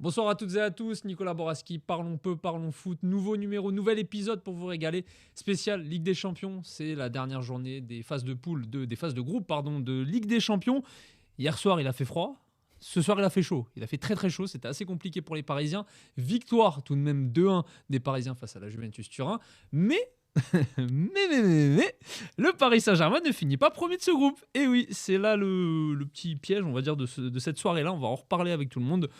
Bonsoir à toutes et à tous, Nicolas Boraski, parlons peu, parlons foot, nouveau numéro, nouvel épisode pour vous régaler, spécial Ligue des Champions, c'est la dernière journée des phases de poule, des phases de groupe de Ligue des Champions. Hier soir il a fait froid, ce soir il a fait chaud, il a fait très très chaud, c'était assez compliqué pour les Parisiens, victoire tout de même 2-1 des Parisiens face à la Juventus Turin, mais le Paris Saint-Germain ne finit pas premier de ce groupe. Et oui, c'est là le petit piège, on va dire, de cette soirée-là. On va en reparler avec tout le monde.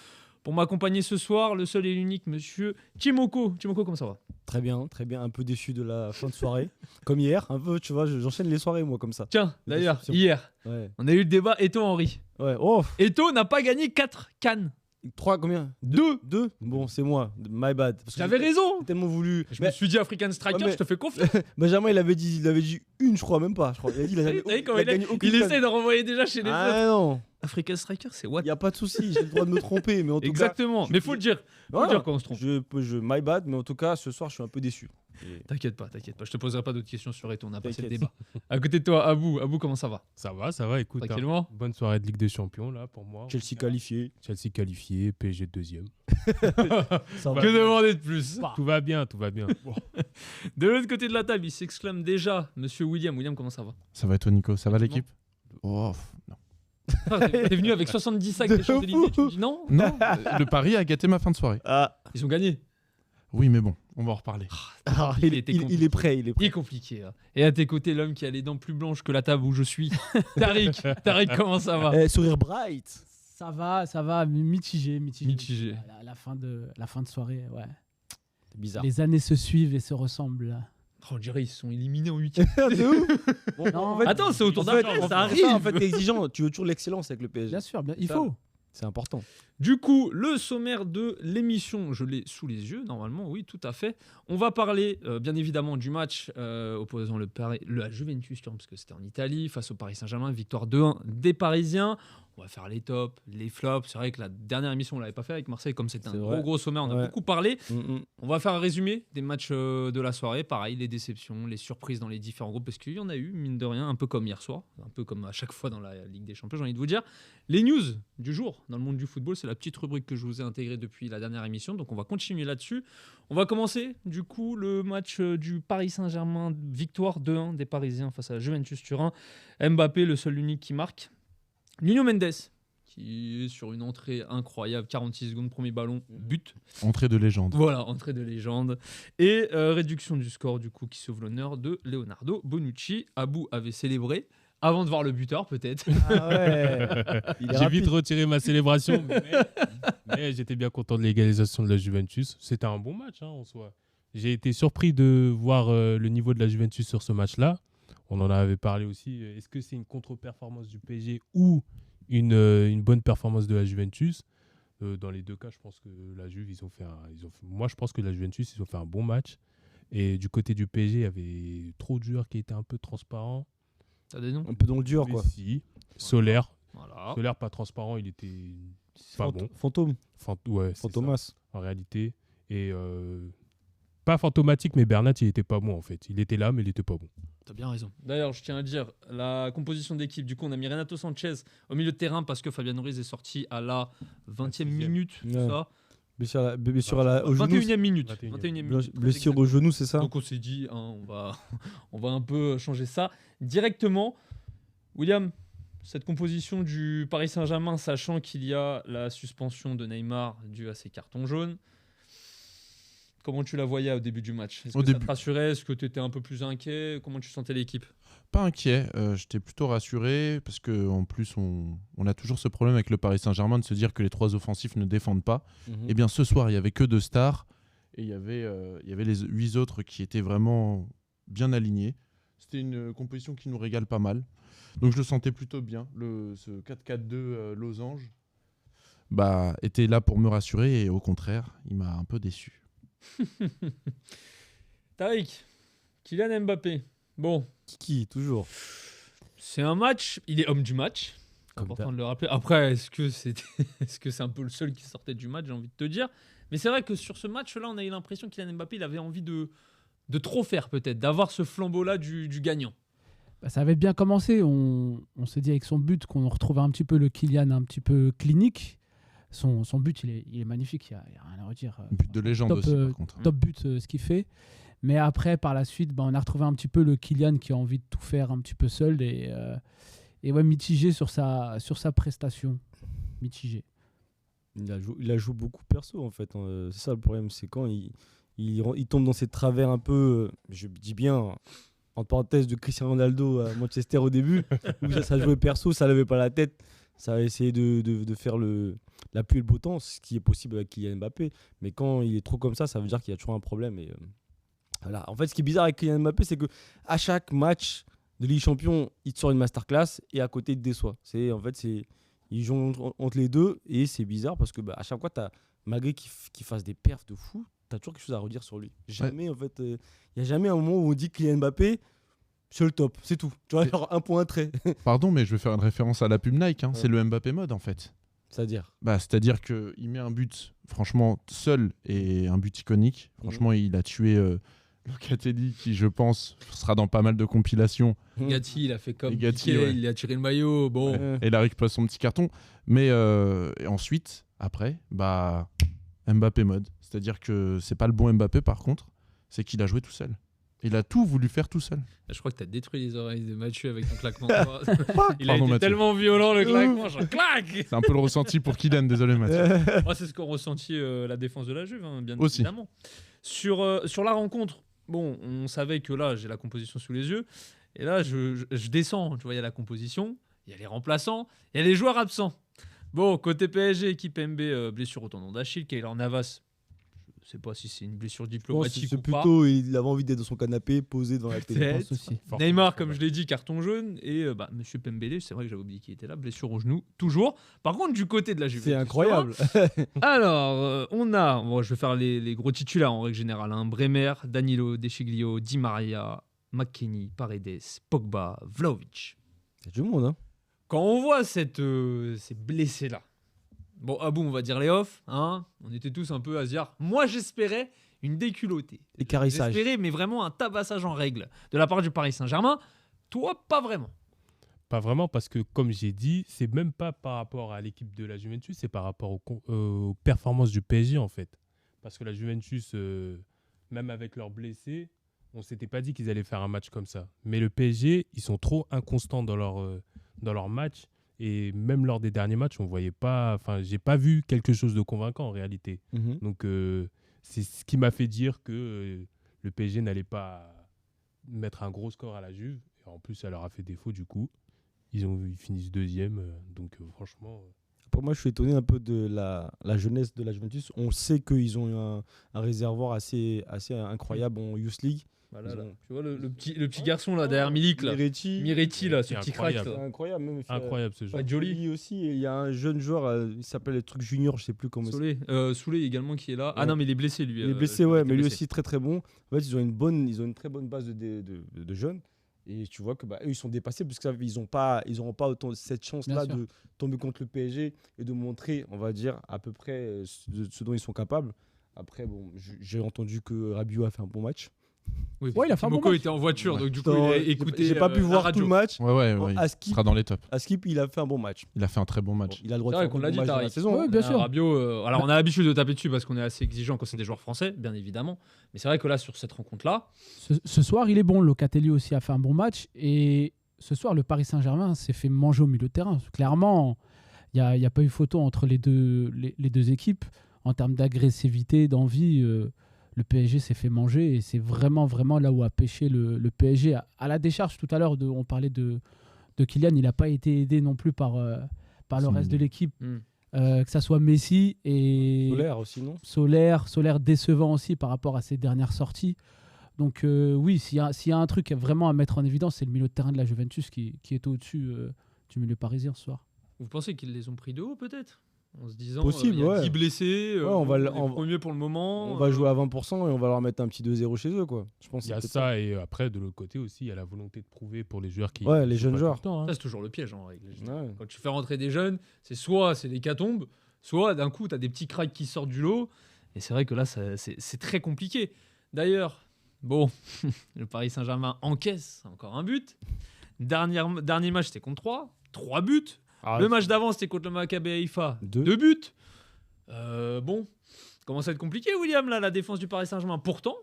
Pour m'accompagner ce soir, le seul et l'unique monsieur Timoko. Timoko, comment ça va ? Très bien, un peu déçu de la fin de soirée. Comme hier, un peu, tu vois, j'enchaîne les soirées, moi, comme ça. Tiens, d'ailleurs, hier, on a eu le débat Eto'o-Henry. Ouais, oh. Eto'o n'a pas gagné 4 cannes. 3 combien ? 2. Bon, c'est moi, my bad. J'avais raison. J'ai tellement voulu. Je me suis dit African Striker, je te fais confiance. Benjamin, il avait dit une, je crois, même pas. Il a dit, il essaie de renvoyer déjà chez les autres. Ah non. African Striker, c'est what ? Il n'y a pas de souci, j'ai le droit de me tromper. Mais en tout Exactement, mais faut le dire. Faut dire quand on se trompe. My bad, mais en tout cas, ce soir, je suis un peu déçu. T'inquiète pas. Je te poserai pas d'autres questions sur Eto'o, on a passé le débat. À côté de toi, Abou, comment ça va ? Ça va, écoute. Tranquillement. Bonne soirée de Ligue des Champions, là, pour moi. Chelsea qualifié, PSG deuxième. Que demander de plus ? Tout va bien. Bon. De l'autre côté de la table, il s'exclame déjà, monsieur William. William, comment ça va ? Ça va et toi, Nico ? Ça va l'équipe ? Oh, non. T'es venu avec 70 sacs des Champs-Élysées, tu me dis non ? Non, le Paris a gâté ma fin de soirée. Ils ont gagné. Oui, mais bon, on va en reparler. il est prêt. Il est compliqué. Hein. Et à tes côtés, l'homme qui a les dents plus blanches que la table où je suis. Tariq, comment ça va ? Sourire bright. Ça va, mitigé. La fin de soirée, ouais. C'est bizarre. Les années se suivent et se ressemblent. On dirait ils se sont éliminés en 8e. C'est ouf. Bon, en fait, attends, c'est autour d'un ça arrive. En fait, t'es exigeant. Tu veux toujours l'excellence avec le PSG. Bien sûr, il faut. C'est important. Du coup, le sommaire de l'émission, je l'ai sous les yeux, normalement, oui, tout à fait. On va parler, bien évidemment, du match opposant la Juventus, parce que c'était en Italie, face au Paris Saint-Germain, victoire 2-1 des Parisiens. On va faire les tops, les flops. C'est vrai que la dernière émission, on ne l'avait pas fait avec Marseille, comme c'était un gros sommaire, on a beaucoup parlé. On va faire un résumé des matchs de la soirée. Pareil, les déceptions, les surprises dans les différents groupes, parce qu'il y en a eu, mine de rien, un peu comme hier soir, un peu comme à chaque fois dans la Ligue des Champions, j'ai envie de vous dire. Les news du jour dans le monde du football, c'est la petite rubrique que je vous ai intégrée depuis la dernière émission, donc on va continuer là-dessus. On va commencer, du coup, le match du Paris Saint-Germain, victoire 2-1 des Parisiens face à la Juventus Turin. Mbappé, le seul unique qui marque. Nuno Mendes, qui est sur une entrée incroyable, 46 secondes, premier ballon, but. Entrée de légende. Voilà, entrée de légende. Et réduction du score, du coup, qui sauve l'honneur de Leonardo Bonucci. Abou avait célébré, avant de voir le buteur, peut-être. Ah ouais. J'ai vite retiré ma célébration, mais j'étais bien content de l'égalisation de la Juventus. C'était un bon match, en soi. J'ai été surpris de voir le niveau de la Juventus sur ce match-là. On en avait parlé aussi. Est-ce que c'est une contre-performance du PSG ou une bonne performance de la Juventus ? Dans les deux cas, je pense que la Juve, moi, je pense que la Juventus, ils ont fait un bon match. Et du côté du PSG, il y avait trop de joueurs qui étaient un peu transparents. T'as des noms ? Un peu dans le dur, quoi. Si. Solaire. Voilà. Solaire, pas transparent, il était pas bon. Fantôme. Ouais, Fantomas. En réalité. Et pas fantomatique, mais Bernat, il était pas bon, en fait. Il était là, mais il était pas bon. T'as bien raison. D'ailleurs, je tiens à dire, la composition d'équipe, du coup, on a mis Renato Sanchez au milieu de terrain parce que Fabian Ruiz est sorti à la 20e minute. Ouais. Ça. Blessure au genou. 21e minute. 21e minute. Blessure au genou, c'est ça ? Donc on s'est dit, on va un peu changer ça directement. William, cette composition du Paris Saint-Germain, sachant qu'il y a la suspension de Neymar due à ses cartons jaunes, comment tu la voyais au début du match ? Est-ce que ça te rassurait ? Est-ce que tu étais un peu plus inquiet ? Comment tu sentais l'équipe ? Pas inquiet, j'étais plutôt rassuré parce qu'en plus on a toujours ce problème avec le Paris Saint-Germain de se dire que les trois offensifs ne défendent pas. Et bien ce soir il n'y avait que 2 stars et il y avait les 8 autres qui étaient vraiment bien alignés. C'était une composition qui nous régale pas mal. Donc je le sentais plutôt bien. Ce 4-4-2 losange était là pour me rassurer et au contraire il m'a un peu déçu. Tariq, Kylian Mbappé. Bon. Qui toujours. C'est un match, il est homme du match. Important de le rappeler. Après, est-ce que c'est un peu le seul qui sortait du match, j'ai envie de te dire. Mais c'est vrai que sur ce match-là, on a eu l'impression que Kylian Mbappé, il avait envie de trop faire peut-être, d'avoir ce flambeau-là du gagnant. Ça avait bien commencé. On s'est dit avec son but qu'on retrouvait un petit peu le Kylian un petit peu clinique. Son but, il est magnifique, il n'y a rien à redire. But de légende Top, aussi, par contre. Top but, ce qu'il fait. Mais après, par la suite, on a retrouvé un petit peu le Kylian qui a envie de tout faire un petit peu seul et ouais, mitigé sur sa prestation. Mitigé. Il la joue beaucoup perso, en fait. C'est ça le problème, c'est quand il tombe dans ces travers un peu, je dis bien, entre parenthèses, de Cristiano Ronaldo à Manchester au début, où ça jouait perso, ça levait pas la tête, ça a essayé de faire la pluie et le beau temps, ce qui est possible avec Kylian Mbappé. Mais quand il est trop comme ça veut dire qu'il y a toujours un problème. Et, voilà. En fait, ce qui est bizarre avec Kylian Mbappé, c'est qu'à chaque match de Ligue des Champions, il te sort une masterclass et à côté, il te déçoit. Ils jouent entre les deux et c'est bizarre parce que à chaque fois, malgré qu'il fasse des perfs de fou, tu as toujours quelque chose à redire sur lui. Jamais, en fait, il n'y a jamais un moment où on dit que Kylian Mbappé, c'est le top, c'est tout. Tu vois, genre un point trait. Pardon, mais je vais faire une référence à la pub Nike. Ouais. C'est le Mbappé mode, en fait. C'est-à-dire C'est-à-dire qu'il met un but, franchement, seul et un but iconique. Franchement, il a tué Locatelli, qui, je pense, sera dans pas mal de compilations. Gatti, il a fait comme Gatti, Piqué, ouais. il a tiré le maillot. Bon, Ouais. Et il a récupéré son petit carton. Mais et ensuite, après, Mbappé mode. C'est-à-dire que c'est pas le bon Mbappé, par contre, c'est qu'il a joué tout seul. Il a tout voulu faire tout seul. je crois que tu as détruit les oreilles de Mathieu avec ton claquement. Il a Pardon, été Mathieu. tellement violent le claquement, genre clac. C'est un peu le ressenti pour Kylian, désolé Mathieu. C'est ce qu'ont ressenti la défense de la Juve, bien Aussi. évidemment. Sur la rencontre, on savait que là, j'ai la composition sous les yeux. Et là, je descends. Tu vois, il y a la composition, il y a les remplaçants, il y a les joueurs absents. Bon, côté PSG, équipe MB, blessure au tendon d'Achille, Keylor Navas. Je ne sais pas si c'est une blessure diplomatique c'est ou pas. plutôt, il avait envie d'être dans son canapé, posé devant la télé. Je pense aussi. Neymar, comme je l'ai dit, carton jaune. Et Monsieur Pembele, c'est vrai que j'avais oublié qu'il était là, blessure au genou, toujours. Par contre, du côté de la Juve. C'est incroyable. Alors, on a, je vais faire les gros titulaires en règle générale. Bremer, Danilo, Deschiglio, Di Maria, McKennie, Paredes, Pogba, Vlahovic. Il y a du monde, hein. Quand on voit ces blessés-là, bon, Abou, on va dire les off, on était tous un peu à se dire, moi j'espérais une déculottée. Écarissage. J'espérais, mais vraiment un tabassage en règle de la part du Paris Saint-Germain. Toi, pas vraiment. Pas vraiment, parce que comme j'ai dit, c'est même pas par rapport à l'équipe de la Juventus, c'est par rapport aux performances du PSG en fait. Parce que la Juventus, même avec leurs blessés, on s'était pas dit qu'ils allaient faire un match comme ça. Mais le PSG, ils sont trop inconstants dans leur match. Et même lors des derniers matchs, on voyait pas. Enfin, j'ai pas vu quelque chose de convaincant en réalité. Mhm. Donc, c'est ce qui m'a fait dire que le PSG n'allait pas mettre un gros score à la Juve. Et en plus, ça leur a fait défaut du coup. Ils finissent deuxième. Donc, franchement. Pour moi, je suis étonné un peu de la jeunesse de la Juventus. On sait qu'ils ont eu un réservoir assez incroyable en Youth League. Voilà, Ils là. ont- Tu vois le petit garçon là derrière Milik là. Miretti là, ce C'est petit crack. incroyable. là. C'est incroyable. Même Incroyable ce jeu. Ouais, Jolie. Jolie aussi. Et il y a un jeune joueur, il s'appelle le truc junior, je sais plus comment. Soulé également qui est là. Ah Ouais. non, mais il est blessé lui. Il est blessé, ouais, mais lui blessé. aussi très très bon. En fait, ils ont une très bonne base de jeunes. Et tu vois que eux, ils sont dépassés parce qu'ils n'auront pas autant cette chance-là Bien sûr. de tomber contre le PSG et de montrer, on va dire, à peu près ce dont ils sont capables. Après, bon, j'ai entendu que Rabiot a fait un bon match. Oui, Ouais, il a fait un bon Timoko match. était en voiture, donc du coup Attends, il a écouté. j'ai pas pu la voir radio. tout le match. Ouais, À il Skip, sera dans les tops. il a fait un bon match. Il a fait un très bon Bon, match. il a le droit C'est de vrai faire qu'on un l'a bon dit, match dans la Tariq. saison. Ouais, hein. bien sûr. Rabiot, alors on a l'habitude de taper dessus parce qu'on est assez exigeant quand c'est des joueurs français, bien évidemment. Mais c'est vrai que là, sur cette rencontre-là, Ce soir, il est bon. Locatelli aussi a fait un bon match. Et ce soir, le Paris Saint-Germain s'est fait manger au milieu de terrain. Clairement, il n'y a pas eu photo entre les deux équipes. En termes d'agressivité, d'envie, le PSG s'est fait manger. Et c'est vraiment, vraiment là où a pêché le PSG. À la décharge, tout à l'heure, on parlait de Kylian. Il n'a pas été aidé non plus par le reste de l'équipe. Que ça soit Messi et Solaire aussi, non? Solaire décevant aussi par rapport à ses dernières sorties. Donc oui, s'il y a un truc vraiment à mettre en évidence, c'est le milieu de terrain de la Juventus qui est au-dessus du milieu parisien ce soir. vous pensez qu'ils les ont pris de haut peut-être en se disant Possible, il y a ouais. 10 blessés, Ouais, on va le- est premier pour le moment. On va jouer à 20% et on va leur mettre un petit 2-0 chez eux, quoi. Je pense que Il y a c'est peut-être ça, et après, de l'autre côté aussi, il y a la volonté de prouver pour les joueurs qui. Ouais, les qui jeunes jouent pas joueurs. tout le temps, hein. Ça, c'est toujours le piège en règle. Ouais. Quand tu fais rentrer des jeunes, c'est l'hécatombe, soit d'un coup, tu as des petits cracks qui sortent du lot. Et c'est vrai que là, c'est très compliqué. D'ailleurs, bon, le Paris Saint-Germain encaisse encore un but. Dernier match, c'était contre 3 buts. Ah, Le match d'avant, c'était contre le Maccabi Haïfa, 2. 2 buts. Bon, commence à être compliqué, William, là, la défense du Paris Saint-Germain. Pourtant,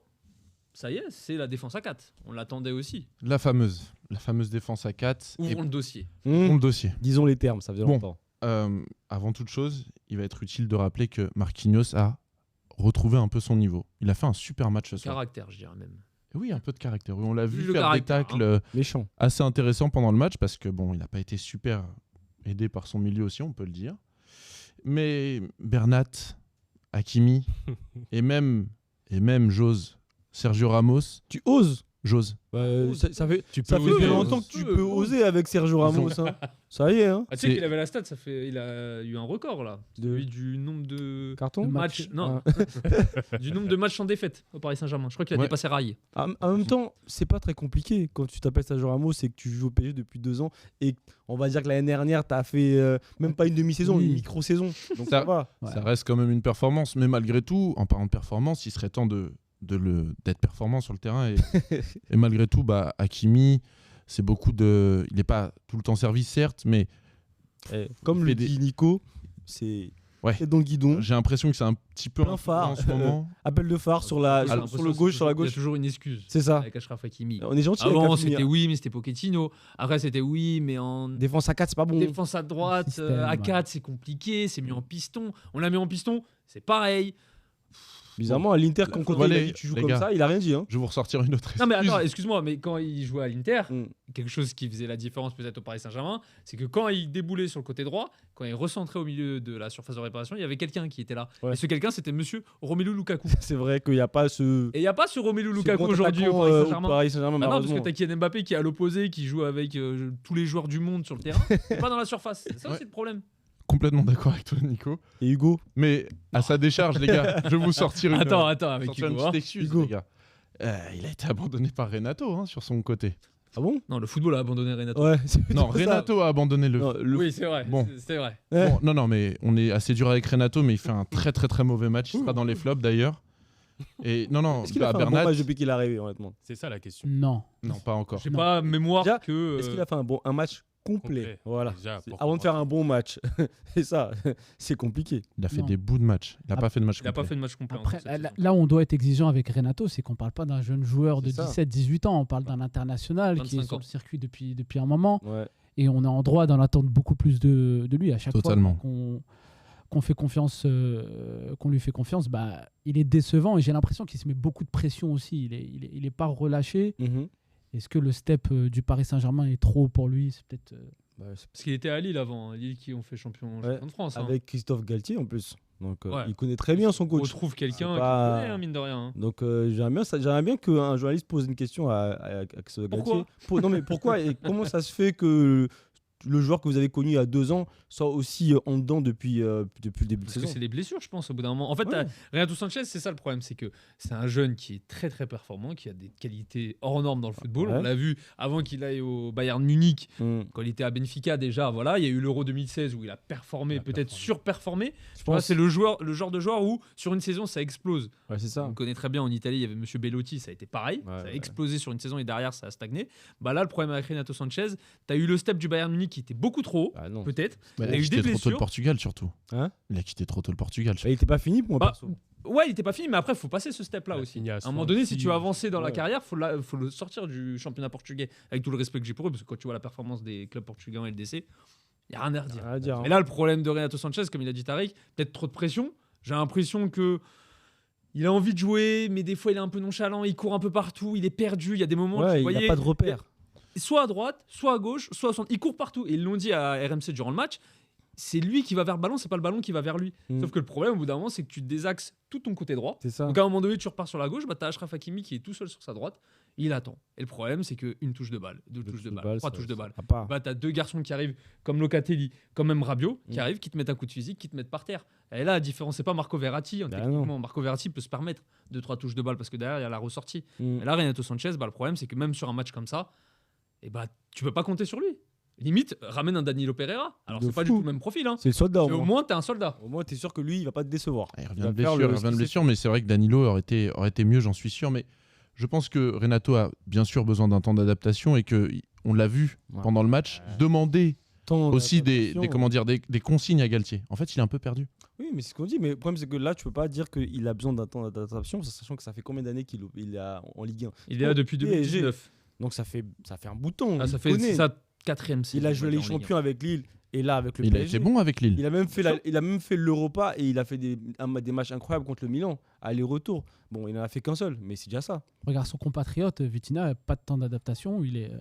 ça y est, c'est la défense à 4. On l'attendait aussi. La fameuse défense à 4. Ouvrons le dossier. Le dossier. Disons les termes, ça faisait Bon. longtemps. Avant toute chose, il va être utile de rappeler que Marquinhos a retrouvé un peu son niveau. Il a fait un super match ce soir. Caractère, je dirais même. Oui, un peu de caractère. Oui, on l'a vu Le faire caractère, des tacles Méchant. assez intéressants pendant le match parce que bon, il n'a pas été super aidé par son milieu aussi, on peut le dire. Mais Bernat, Hakimi et même j'ose Sergio Ramos, Tu oses. j'ose. Ça fait Tu ça peux fait oser, bien hein. longtemps que tu peux oser avec Sergio Ramos. Hein. Ça y est, hein. Ah, tu sais C'est- qu'il avait la stat, il a eu un record là. De- Celui du nombre de Carton De matchs. Non, du nombre de matchs sans défaite au Paris Saint-Germain. Je crois qu'il a Ouais. dépassé Rail. En même temps, c'est pas très compliqué quand tu t'appelles Sergio Ramos et que tu joues au PSG depuis 2 ans et on va dire que l'année dernière t'as fait même pas une demi-saison, Oui. une micro-saison. Donc Ça- ça va. Ouais. Ça reste quand même une performance, mais malgré tout, en parlant de performance, il serait temps d'être performant sur le terrain. Et malgré tout, Hakimi, c'est beaucoup de. Il n'est pas tout le temps servi, certes, mais Comme il le fait dit Nico, c'est Ouais. tête dans le guidon. j'ai l'impression que c'est un petit peu Plein un phare. en ce moment. Appel de phare sur la J'ai sur l'impression le que gauche, c'est sur la toujours- Il y a gauche. toujours une excuse. C'est ça. Avec Achraf Hakimi. On est gentil avec Avant, Hakimi, c'était hein. oui, mais c'était Pochettino. Après, c'était oui, mais en Défense à 4, c'est pas bon. défense à droite, Système, à ouais. 4, c'est compliqué. C'est mis en piston. On l'a mis en piston, c'est pareil. Bizarrement, à l'Inter, quand Conte il a Allez, dit tu joues les comme gars. ça, il a rien dit. Hein. Je vais vous ressortir une autre Non, mais excuse. attends, excuse-moi, mais quand il jouait à l'Inter, Mm. quelque chose qui faisait la différence peut-être au Paris Saint-Germain, c'est que quand il déboulait sur le côté droit, quand il recentrait au milieu de la surface de réparation, il y avait quelqu'un qui était là. Ouais. Et ce quelqu'un, c'était monsieur Romelu Lukaku. C'est vrai qu'il n'y a pas ce. Et il n'y a pas ce Romelu ce Lukaku grand aujourd'hui au attaquant, Paris Saint-Germain. Paris Saint-Germain, Bah non, parce que malheureusement. t'as Kylian Mbappé qui est à l'opposé, qui joue avec tous les joueurs du monde sur le terrain, et pas dans la surface. C'est ça Ouais. aussi le problème. Complètement d'accord avec toi, Nico. Et Hugo, Mais à sa décharge, les gars, je vais vous sortir une, Attends, avec sortir une Hugo. Hein. petite excuse, Hugo. les gars. Il a été abandonné par Renato hein, sur son côté. ah bon? Non, le football a abandonné Renato. Ouais. c'est Non, plutôt ça. Renato a abandonné le. Non, le- Oui, c'est vrai. Bon. C'est vrai. Ouais. Bon, non, mais on est assez dur avec Renato, mais il fait un très très très mauvais match. Il sera dans les flops d'ailleurs. Et non, Est-ce qu'il a fait un bon Bernat, match depuis qu'il est arrivé, honnêtement? C'est ça la question. Non. non, pas encore. J'ai Non. pas mémoire Déjà, que. Est-ce qu'il a fait un match complet? Complet. Voilà. Déjà, C'est- pour Avant de faire commencer. un bon match. C'est ça, c'est compliqué. Il a fait Non. des bouts de match. Il n'a Ah, pas fait de match Il a pas complet. fait de match complet. Après, encore cette là, saison. là où on doit être exigeant avec Renato, c'est qu'on parle pas d'un jeune joueur de C'est ça. 17-18 ans, on parle d'un international qui est 25 sur ans. le circuit depuis un moment, Ouais. et on est en droit d'en attendre beaucoup plus de lui à chaque Totalement. fois qu'on fait confiance, qu'on lui fait confiance. Bah, il est décevant et j'ai l'impression qu'il se met beaucoup de pression aussi. Il est pas relâché. Mhm. Est-ce que le step du Paris Saint-Germain est trop pour lui? C'est peut-être. Bah, c'est- Parce qu'il était à Lille avant. Lille qui ont fait champion de France. Hein. Avec Christophe Galtier en plus. Donc Ouais. il connaît très bien son On coach. retrouve quelqu'un C'est pas- qui connaît, hein, mine de rien. hein. Donc j'aimerais bien qu'un journaliste pose une question à ce Pourquoi Galtier. Non mais pourquoi et comment ça se fait que le joueur que vous avez connu il y a 2 ans soit aussi en dedans depuis le début de Parce que saison? c'est les blessures, je pense, au bout d'un moment. En fait, Ouais. Renato Sanchez, c'est ça le problème, c'est que c'est un jeune qui est très très performant, qui a des qualités hors normes dans le football. Ouais. On l'a vu avant qu'il aille au Bayern Munich, Hmm. quand il était à Benfica déjà. Voilà, il y a eu l'Euro 2016 où il a performé, Il a peut-être performé. surperformé. Je Voilà, pense. c'est le genre de joueur où sur une saison ça explose. Ouais, c'est ça. On connaît très bien en Italie, il y avait Monsieur Bellotti, ça a été pareil, Ouais, ça a ouais. explosé sur une saison et derrière ça a stagné. Bah là, le problème avec Renato Sanchez, tu as eu le step du Bayern Munich qui était beaucoup trop haut, Ah non. peut-être. Bah, Il il a a eu quitté des trop tôt blessures. le Portugal surtout. Hein Il a quitté trop tôt le Portugal. Bah, il était pas fini pour moi Bah, perso. Ouais, il était pas fini, mais après, il faut passer ce step-là Il a aussi. fini à À un moment donné, si Swansea. tu veux avancer dans la Ouais. carrière, faut le sortir du championnat portugais. Avec tout le respect que j'ai pour eux, parce que quand tu vois la performance des clubs portugais en LDC, il n'y a rien à redire. Rien à dire, hein. Mais là, le problème de Renato Sanchez, comme il a dit Tariq, peut-être trop de pression. J'ai l'impression que il a envie de jouer, mais des fois, il est un peu nonchalant, il court un peu partout, il est perdu. Il y a des moments où Ouais, tu il voyais n'a pas de repère. soit à droite, soit à gauche, soit au centre. Il court partout. Et ils l'ont dit à RMC durant le match. C'est lui qui va vers le ballon, c'est pas le ballon qui va vers lui. Mm. Sauf que le problème, au bout d'un moment, c'est que tu désaxes tout ton côté droit. C'est ça. Donc à un moment donné, tu repars sur la gauche, bah, t'as Achraf Hakimi qui est tout seul sur sa droite, il attend. Et le problème, c'est qu'une touche de balle, deux touches de balle, trois touches de balle. Bah, t'as deux garçons qui arrivent, comme Locatelli, comme même Rabiot, qui Mm. arrivent, qui te mettent un coup de physique, qui te mettent par terre. Et là, la différence, c'est pas Marco Verratti. Hein, Bah techniquement, Marco Verratti peut se permettre 2-3 touches de balle parce que derrière, il y a la ressortie. Mm. Et là, Renato Sanchez, bah, le problème, c'est que même sur un match comme ça, bah, tu peux pas compter sur lui. Limite, ramène un Danilo Pereira. Alors, De c'est pas du fou. tout le même profil. Hein. C'est le soldat au Mais au moins. moins, t'es un soldat. Au moins, t'es sûr que lui, il va pas te décevoir. Il revient va de faire blessure, le- il revient de ce blessure, mais c'est vrai que Danilo aurait été mieux, j'en suis sûr. Mais je pense que Renato a bien sûr besoin d'un temps d'adaptation et que on l'a vu Ouais. pendant le match demander temps aussi des d'adaptation. des consignes à Galtier. En fait, il est un peu perdu. Oui, mais c'est ce qu'on dit. Mais le problème, c'est que là, tu peux pas dire qu'il a besoin d'un temps d'adaptation, sachant que ça fait combien d'années qu'il est en Ligue 1. Il est là depuis PSG. 2019. Donc ça fait un bout de temps. Ah, il ça fait connaît. sa 4e saison. Il a joué en les Ligue 1. champions avec Lille et là avec le Il a PSG. été bon avec Lille. Il a même fait l'Europa et il a fait des matchs incroyables contre le Milan, aller-retour. Bon, il n'en a fait qu'un seul, mais c'est déjà ça. Regarde son compatriote, Vitinha, pas de temps d'adaptation, il est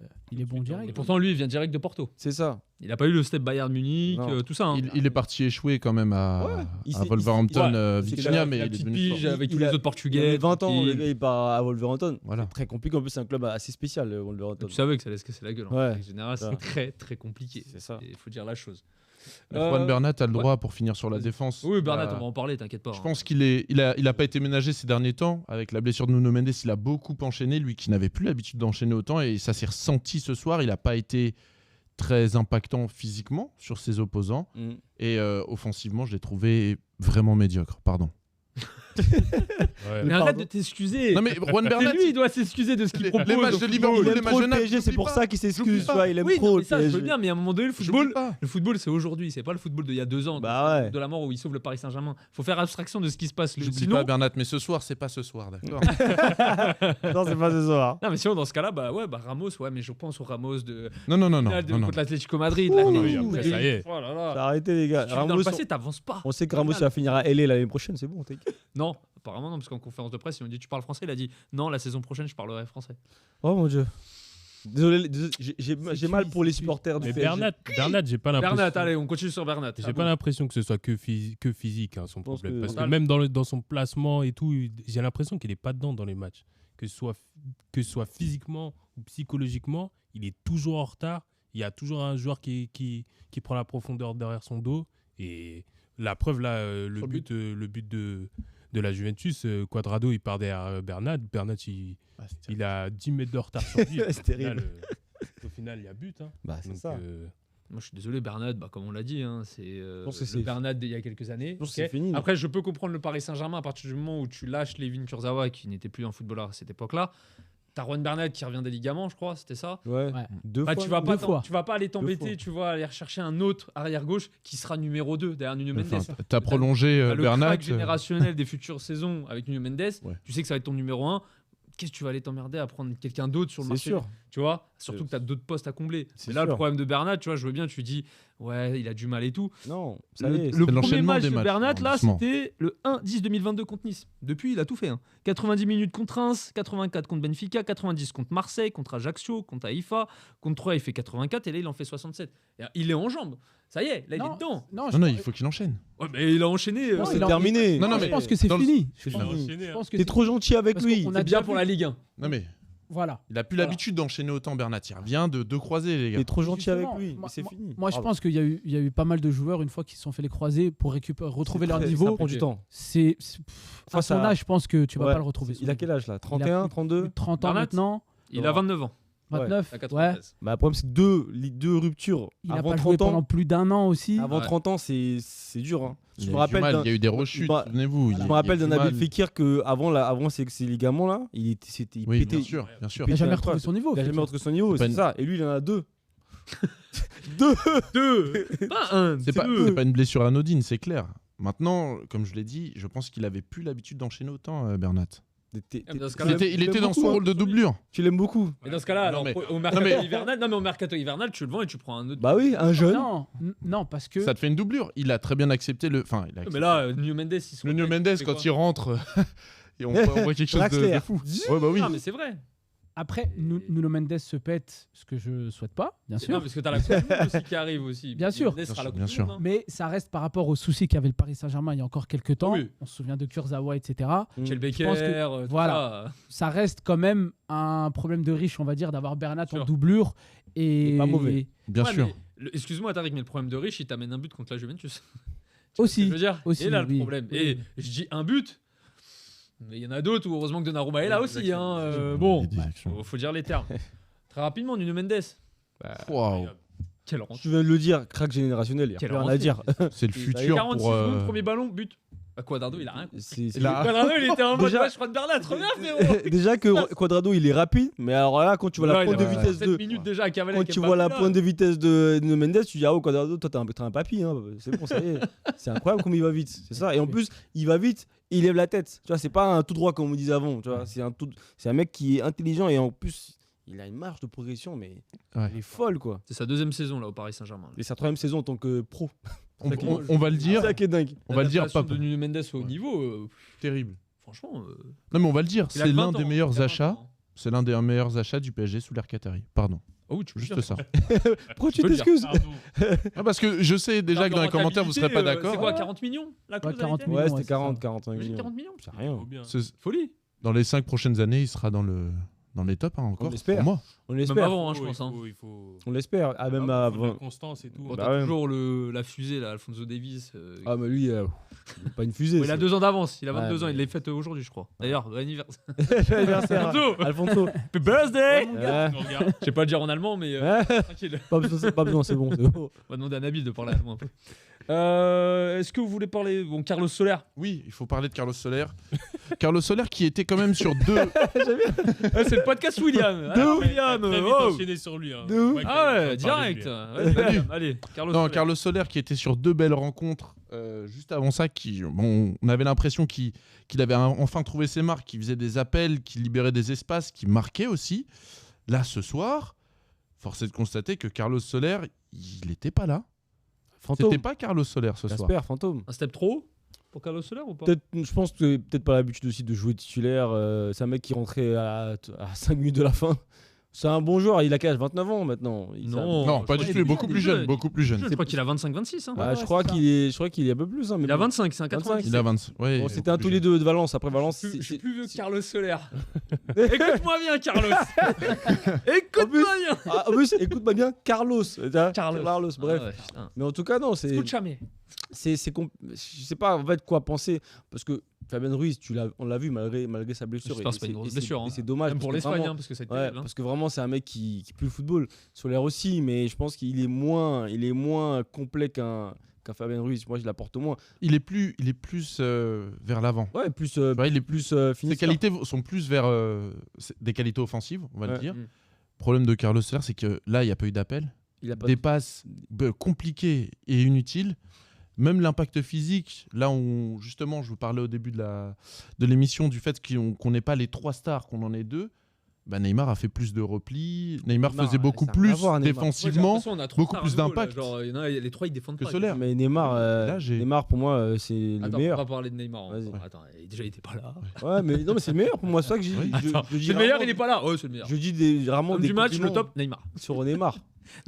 bon Et direct. pourtant, lui, il vient direct de Porto. C'est ça. Il n'a pas eu le step Bayern Munich, Non. tout ça. Hein. Il est parti échouer quand même Ouais. à Il s'est- Wolverhampton, ouais. Vitinha, mais la il est petite devenu pige fort. avec Il tous les a- autres Il Portugais. avait 20 ans, tranquille. le gars, il part à Wolverhampton. Voilà. C'est très compliqué. En plus, c'est un club assez spécial, le Wolverhampton. Tu savais que ça allait se casser la gueule. Ouais. En général, Ça. c'est très, très compliqué. C'est ça. Il faut dire la chose. Juan Bernat a le droit pour finir sur la Vas-y. défense. Oui, Bernat, Bah, on va en parler, t'inquiète pas. Je hein. pense il a pas été ménagé ces derniers temps. Avec la blessure de Nuno Mendes, il a beaucoup enchaîné, lui qui n'avait plus l'habitude d'enchaîner autant. Et ça s'est ressenti ce soir. Il n'a pas été très impactant physiquement sur ses opposants. Mm. Et offensivement, je l'ai trouvé vraiment médiocre. Pardon. Ouais. Mais Pardon. arrête de t'excuser. Non mais Juan C'est Bernat, lui, il doit s'excuser de ce qu'il les propose. matchs au de football. Liverpool, Il les aime matchs trop de le Naples, PSG, c'est j'oublie pour pas. ça qu'il J'oublie s'excuse. Tu pas. vois, il aime Oui, trop non, le mais ça, je veux PSG. bien, mais à un moment donné, J'oublie pas. le football, c'est aujourd'hui. C'est pas le football d'il y a 2 ans. Bah ouais. De la mort où il sauve le Paris Saint-Germain. Faut faire abstraction de ce qui se passe. J'oublie Sinon, pas Bernat, mais ce soir, c'est pas ce soir, d'accord. Non, c'est pas ce soir. non, mais sinon, dans ce cas-là, Ramos, ouais, mais je pense au Ramos de Non, non, non, non. finale non, non. contre l'Atlético Madrid. Ouh, l'Atlético oui, après, Madrid. ça y est. Oh là là. Arrêtez, les gars. Si tu vis dans Ramos, le passé, t'avances pas. on sait que Ramos va finir à LA l'année prochaine, c'est bon, t'inquiète. Non, apparemment non, parce qu'en conférence de presse, ils ont dit tu parles français. Il a dit non, la saison prochaine, je parlerai français. Oh mon dieu. Désolé, j'ai mal pour les supporters du Mais PSG. Bernat, j'ai pas l'impression. Bernat, allez, on continue sur Bernat. J'ai Ah pas bon. l'impression que ce soit que physique, son pense problème. que- Parce que Mental. même dans son placement et tout, j'ai l'impression qu'il est pas dedans dans les matchs. Que ce soit physiquement ou psychologiquement, il est toujours en retard. Il y a toujours un joueur qui prend la profondeur derrière son dos. Et la preuve, là, le Sur le but de la Juventus, Quadrado, il part derrière Bernat. Bernat, il a 10 mètres de retard sur lui. C'est terrible. Au final, il y a but. Hein. Bah, c'est Donc, ça. Moi, je suis désolé, Bernat, comme on l'a dit, hein, c'est pense que le c'est- Bernat d'il y a quelques années. Je pense que ok. c'est fini. Après, je peux comprendre le Paris Saint-Germain à partir du moment où tu lâches Levin Kurzawa, qui n'était plus un footballeur à cette époque-là. T'as Juan Bernat qui revient des ligaments, je crois, c'était ça. Ouais. Ouais. Deux Bah, fois. tu vas pas deux fois. tu vas pas aller fois. t'embêter, tu vas aller rechercher un autre arrière gauche qui sera numéro 2 derrière Nuno Mendes. Enfin, t'as prolongé T'as le Bernat. crack générationnel des futures saisons avec Nuno Mendes. Ouais. Tu sais que ça va être ton numéro 1. Qu'est-ce que tu vas aller t'emmerder à prendre quelqu'un d'autre sur le C'est marché, sûr. tu vois? Surtout que tu as d'autres postes à combler. C'est Mais là, le sûr. problème de Bernat, tu vois, je veux bien, tu dis, ouais, il a du mal et tout. Non, ça Le, y est. le premier l'enchaînement match des de matchs, Bernat, là, doucement. c'était le 1-10-2022 contre Nice. Depuis, il a tout fait. Hein. 90 minutes contre Reims, 84 contre Benfica, 90 contre Marseille, contre Ajaccio, contre Haïfa. Contre 3, il fait 84 et là, il en fait 67. Et il est en jambes. Ça y est, là, il est dedans. Non, Non, non, il faut qu'il enchaîne. Ouais, mais il a enchaîné. Non, C'est il a- terminé. Non, non, je mais pense que c'est dans le- fini. C'est Je pense- fini. enchaîné, je hein. pense que T'es c'est- trop gentil avec Parce lui. qu'on a C'est déjà bien pour vu. la Ligue 1. Non, mais Voilà. il a plus Voilà. l'habitude d'enchaîner autant Bernat. Il revient de deux croisés, les gars. T'es trop gentil avec Justement, lui. moi- Mais c'est fini. Moi, je Pardon. pense qu'il y a eu pas mal de joueurs, une fois qu'ils se sont fait les croisés, pour retrouver leur Ça niveau. prend du temps. À Face son à- âge, je pense que tu vas Ouais. pas le retrouver. Il a quel âge là 31, plus 32 de 30 ans Bernat maintenant, Il a 29 ans. 29. À Ouais. 93. Bah, le problème, c'est que les deux ruptures Il a avant pas joué 30 pendant ans. plus d'un an aussi. Avant Ouais. 30 ans, c'est dur. Hein. Il Je y me a eu du rappelle mal, d'un- il y a eu des rechutes, Bah, souvenez-vous. je me rappelle d'un Nabil Fekir que avant ces ligaments-là, il Oui, pétait. bien sûr, bien sûr. Il n'a pétait jamais un retrouvé creux. son niveau. Il a jamais retrouvé son niveau, C'est pas c'est une- ça. Et lui, il en a deux. Deux. Deux. Pas un. C'est pas, deux. c'est pas une blessure anodine, c'est clair. Maintenant, comme je l'ai dit, je pense qu'il avait plus l'habitude d'enchaîner autant, Bernat. Dans ce Il cas-là, était dans son rôle de doublure. Tu l'aimes beaucoup. Mais dans ce cas-là, Non, alors, mais- au mercato mais- hivernal, non mais au mercato hivernal, tu le vends et tu prends un autre. Bah oui, un jeune. Non, non, parce que Ça te fait une doublure. Il a très bien accepté le. Enfin, il a Mais là, Nuno Mendes, il se le Nuno refait, Mendes, c'est quand quoi il rentre, et on voit quelque chose de Draxler. fou. Ouais, bah oui. Non mais c'est vrai. après, Nuno Mendes se pète, ce que je souhaite pas, bien Non sûr. parce que t'as la Coupe du Monde aussi qui arrive aussi. Bien sûr. Mendes sera la Coupe Bien du sûr. Monde, hein. Mais ça reste par rapport aux soucis qu'avait le Paris Saint-Germain il y a encore quelques temps. Oui. On se souvient de Kurzawa, etc. Kjell Becker, pense que- tout voilà. Ça reste quand même un problème de riche, on va dire, d'avoir Bernat en Sûr. doublure. Et pas mauvais. Bien Ouais, sûr. mais excuse-moi Tariq, mais le problème de Rich, il t'amène un but contre la Juventus. Aussi. Je veux dire, Aussi, et là le oui. problème. Oui. Et je dis un but, mais il y en a d'autres où heureusement que Donnarumma est là Oui, aussi. exactement. Hein, bon, Les déductions. faut dire les termes. Très rapidement, Nuno Mendes. Waouh. Quelle rentrée. Tu viens de le dire, crack générationnel, il n'y a Quelle plus rien à rentrée. dire. C'est le Ça y est, futur 46 pour. secondes, premier ballon, but. Quadrado, il a rien. C'est- Il était en mode Déjà- je crois de Bernat, trop bien, frérot. Déjà que Quadrado il est rapide, mais alors là quand tu vois la Ouais, pointe il de a vitesse 7 de minutes déjà à cavaler quand avec tu Mbappé, vois la là. pointe de vitesse de Mendes, tu dis ah ouais Quadrado toi t'as un papy hein. C'est bon ça y est. C'est incroyable comme il va vite, c'est ça. Et en plus il va vite, il lève la tête. Tu vois c'est pas un tout droit comme on disait avant. Tu vois c'est un mec qui est intelligent et en plus il a une marge de progression mais Ouais. elle est folle quoi. C'est sa 2e saison là au Paris Saint-Germain. Et sa 3e saison en tant que pro. On va le dire. C'est ça qui est dingue. On va le dire, L'adaptation pas de Nuno Mendes au Ouais. niveau, terrible. franchement. Non, mais on va le dire. il a C'est 20 l'un ans, des il meilleurs a 20 achats. ans. C'est l'un des meilleurs achats du PSG sous l'ère Qatari. Pardon. Oh oui, tu peux Juste dire ça. Pourquoi tu peux le dire. t'excuses Parce que je sais déjà que dans les En commentaires vous serez pas rentabilité, d'accord. C'est quoi, 40 millions la clause 40 avait été millions. Ouais ouais, c'était c'est ça. 40 Juste millions. 40 millions. C'est rien. Folie. Dans les 5 prochaines années, il sera dans les tops encore. On l'espère. Pour moi. On Même l'espère. avant, hein, je pense. hein. Il faut On l'espère. Ah même de la avant. constance et tout. Bon, Bah t'as ouais. toujours la fusée, là, Alfonso Davies. Ah mais lui pas une fusée. Il a 2 ans d'avance, il a 22 ans, mais- il l'a fait aujourd'hui, je crois. D'ailleurs, bon anniversaire. Anniversaire. Alfonso. Alfonso. Happy birthday. Ouais. Tu regardes. Je sais pas le dire en allemand, mais Ouais. tranquille. Pas besoin, c'est bon. C'est bon. On va demander à Nabil de parler allemand un peu. Est-ce que vous voulez parler. Bon, Carlos Soler. Oui, il faut parler de Carlos Soler. Carlos Soler qui était quand même sur 2. C'est le podcast William. De Ah, ouf. William. Très vite Oh. enchaîné sur lui. Hein. De ouf. Ouais, Ah ouais, on va parler de direct. lui, hein. Vas-y, William, allez, Carlos Non, Soler. Carlos Soler qui était sur 2 belles rencontres juste avant ça, on avait l'impression qu'il avait enfin trouvé ses marques, qu'il faisait des appels, qu'il libérait des espaces, qu'il marquait aussi. Là, ce soir, force est de constater que Carlos Soler, il n'était pas là. Fantôme. C'était pas Carlos Soler ce soir. Casper, fantôme. Un step trop haut pour Carlos Soler ou pas? Peut-être, je pense que peut-être pas l'habitude aussi de jouer titulaire. C'est un mec qui rentrait à 5 minutes de la fin. C'est un bon joueur. Il a quel âge 29 ans maintenant. Non. Non, pas je du crois tout. qu'il est Beaucoup plus plus jeune. jeune. Beaucoup plus jeune. Je crois qu'il a 25-26. Hein. Ah, Ouais, je crois c'est ça. qu'il est un peu plus. Hein, mais Il a bon. 25, c'est un 90. Il a 20. Ouais, Bon, c'était un beaucoup tous plus les deux de Valence. Après Valence, Je suis c'est- plus vieux que Carlos Soler. Écoute-moi bien, Carlos. Écoute-moi bien. Ah, en plus, écoute-moi bien, Carlos. Carlos. Bref. Ah ouais, putain. Mais en tout cas, non, c'est. Escúchame. je sais pas en fait quoi penser parce que Fabien Ruiz on l'a vu malgré sa blessure J'espère que c'est pas une grosse blessure, et hein. c'est dommage Même parce pour que l'Espagne, vraiment- hein, parce que c'est ouais, terrible. hein. parce que vraiment c'est un mec qui pue le football sur l'air aussi mais je pense qu'il est moins complet qu'un Fabien Ruiz. Moi je l'apporte moins Il est plus vers l'avant. ouais plus Ouais, il est plus Ses finisseur. qualités sont plus vers des qualités offensives, on va le Ouais. dire. Mm. Problème de Carlos Soler, c'est que là, il n'y a pas eu d'appel. Il a pas Des passes compliquées et inutiles. Même l'impact physique, là où justement, je vous parlais au début de l'émission du fait qu'on n'ait pas les 3 stars, qu'on en ait 2. Bah, Neymar a fait plus de replis. Neymar Neymar, faisait beaucoup ça a rien plus à voir, Neymar. Moi, j'ai défensivement l'impression qu'on a trop beaucoup de plus stars à nouveau, là. d'impact. Genre, il y en a, les 3 ils défendent que pas. Soler. mais Neymar Là, Neymar pour moi c'est le Attends, on meilleur. va parler de Neymar. hein. Vas-y. Attends, déjà il était pas là. Ouais mais non mais c'est le meilleur pour moi c'est ça que j'ai Oui. je dis C'est le meilleur, rarement- il est pas là. Ouais, c'est le meilleur. je dis rarement Homme des du match, le compliments top, Neymar. sur Neymar.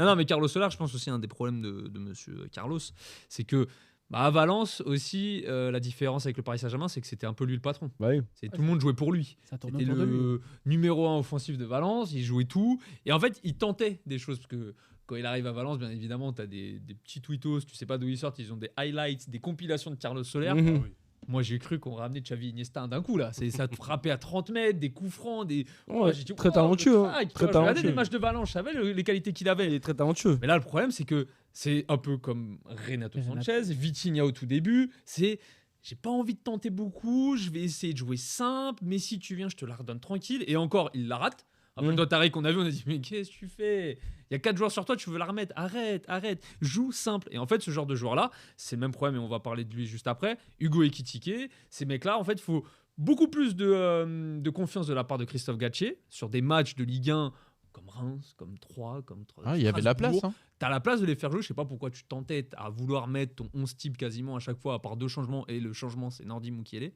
Non, mais Carlos Soler, je pense aussi un des problèmes de monsieur Carlos, c'est que à Valence aussi, la différence avec le Paris Saint-Germain, c'est que c'était un peu lui le patron. Bah oui. Tout le monde jouait pour lui. Ça tourne C'était autour de lui. le numéro 1 offensif de Valence, il jouait tout. Et en fait, il tentait des choses. Parce que quand il arrive à Valence, bien évidemment, tu as des petits tweetos, tu sais pas d'où ils sortent, ils ont des highlights, des compilations de Carlos Soler. Mhm. Moi, j'ai cru qu'on ramenait Xavi Iniesta d'un coup, là. Ça te frappait à 30 mètres, des coups francs, des. Ouais, J'ai dit, très wow, talentueux, le hein. crack. Très Tu vois, je regardais talentueux. des matchs de Valence, je savais les qualités qu'il avait. Il est très talentueux. Mais là, le problème, c'est que c'est un peu comme Renato Renato. Sanchez, Vitinha au tout début. C'est j'ai pas envie de tenter beaucoup, je vais essayer de jouer simple, mais si tu viens, je te la redonne tranquille. Et encore, il la rate. Après, toi, Tariq, on a vu, on a dit, mais qu'est-ce que tu fais? Il y a 4 joueurs sur toi, tu veux la remettre. Arrête. Joue simple. Et en fait, ce genre de joueur-là, c'est le même problème, et on va parler de lui juste après. Hugo Ekitike, ces mecs-là, en fait, il faut beaucoup plus de confiance de la part de Christophe Galtier sur des matchs de Ligue 1 comme Reims, comme 3, comme 3. Ah, il y avait de la place. Hein. T'as la place de les faire jouer. Je sais pas pourquoi tu t'entêtes à vouloir mettre ton 11 type quasiment à chaque fois, à part 2 changements. Et le changement, c'est Nordi Mukiele.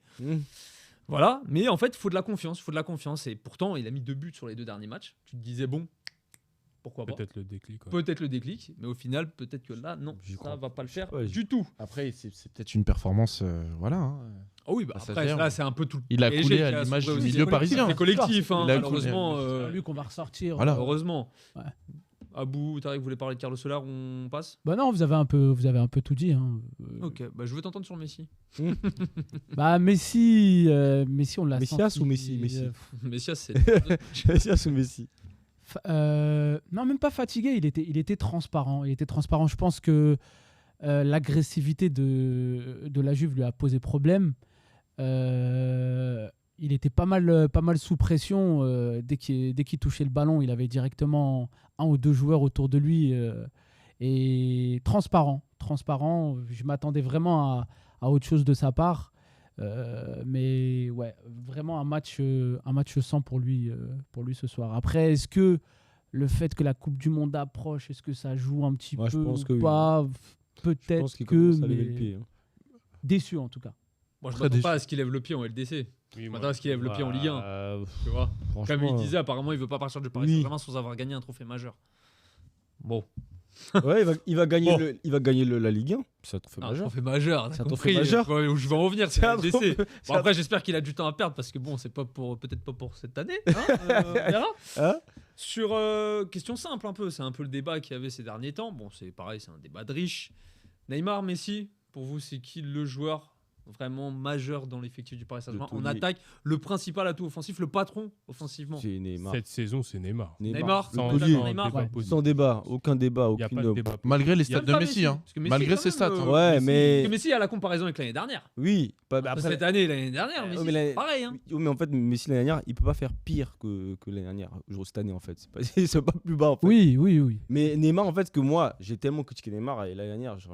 Voilà. Mais en fait, il faut de la confiance. Et pourtant, il a mis 2 buts sur les 2 derniers matchs. Tu te disais, bon, pourquoi pas. Peut-être le déclic. ouais. Peut-être le déclic. Mais au final, peut-être que là, non, J'y ça crois. va pas le faire Ouais, du tout. Après, c'est peut-être une performance. Voilà. Hein. Oh oui, bah Ça après, gère. là, c'est un peu tout. le Il a PSG coulé qui à a l'image souffert du aussi. milieu parisien. C'est collectif, hein, Il a malheureusement. C'est lui qu'on va ressortir. Voilà. Heureusement. Ouais. Abou, Tariq, vous voulez parler de Carlos Soler, on passe? Bah non, vous avez un peu tout dit. Hein. Ok, bah je veux t'entendre sur Messi. Bah Messi, on l'a Messias senti, ou Messi Messi. Messias, c'est. Messias ou Messi. Non, même pas fatigué. Il était transparent. Je pense que L'agressivité de la Juve lui a posé problème. Il était pas mal sous pression. Dès qu'il touchait le ballon, il avait directement un ou deux joueurs autour de lui. Et transparent. Je m'attendais vraiment à autre chose de sa part. Mais ouais, vraiment un match sans pour lui ce soir. Après, est-ce que le fait que la Coupe du Monde approche, est-ce que ça joue un petit Moi, je peu pense ou que oui. pas? Je Peut-être pense qu'il que, commence à lever le mais pied. déçu en tout cas. Moi, je Très m'attends déçu. pas à ce qu'il lève le pied en LDC. Oui, Je moi, m'attends à ce qu'il lève le pied en Ligue 1. Tu vois. Comme Franchement, il disait, apparemment, il veut pas partir du Paris Oui. Saint-Germain sans avoir gagné un trophée majeur. Bon, ouais, il va gagner, Bon. il va gagner la Ligue 1. C'est un trophée un majeur. trophée majeur. C'est t'as un trophée compris, majeur. Où je vais en venir, c'est C'est la un LDC. trophée- Bon, c'est un- après, j'espère qu'il a du temps à perdre parce que bon, c'est pas peut-être pas pour cette année. Hein, on verra. Hein Sur question simple un peu, c'est un peu le débat qu'il y avait ces derniers temps. Bon, c'est pareil, c'est un débat de riches. Neymar, Messi, pour vous, c'est qui le joueur vraiment majeur dans l'effectif du Paris Saint-Germain De tous en les- attaque, le principal atout offensif, le patron offensivement? C'est Neymar. Cette saison, c'est Neymar. Neymar, Le sans taulier. débat, Neymar, débat ouais. possible. Sans débat, aucun débat, Il n'y a aucune. pas de débat. Malgré les Il y a stats de pas Messi, hein. Parce que Messi, Malgré quand ses même, stats. hein. Ouais, Parce mais que Messi a la comparaison avec l'année dernière. oui. Après, Après, cette année, l'année dernière, Messi, mais c'est pareil. Hein. oui, mais en fait, Messi l'année dernière, il peut pas faire pire que l'année dernière. Cette année, en fait, c'est pas, c'est pas plus bas. En fait. Oui. Mais Neymar, en fait, que moi, j'ai tellement critiqué Neymar et l'année dernière, je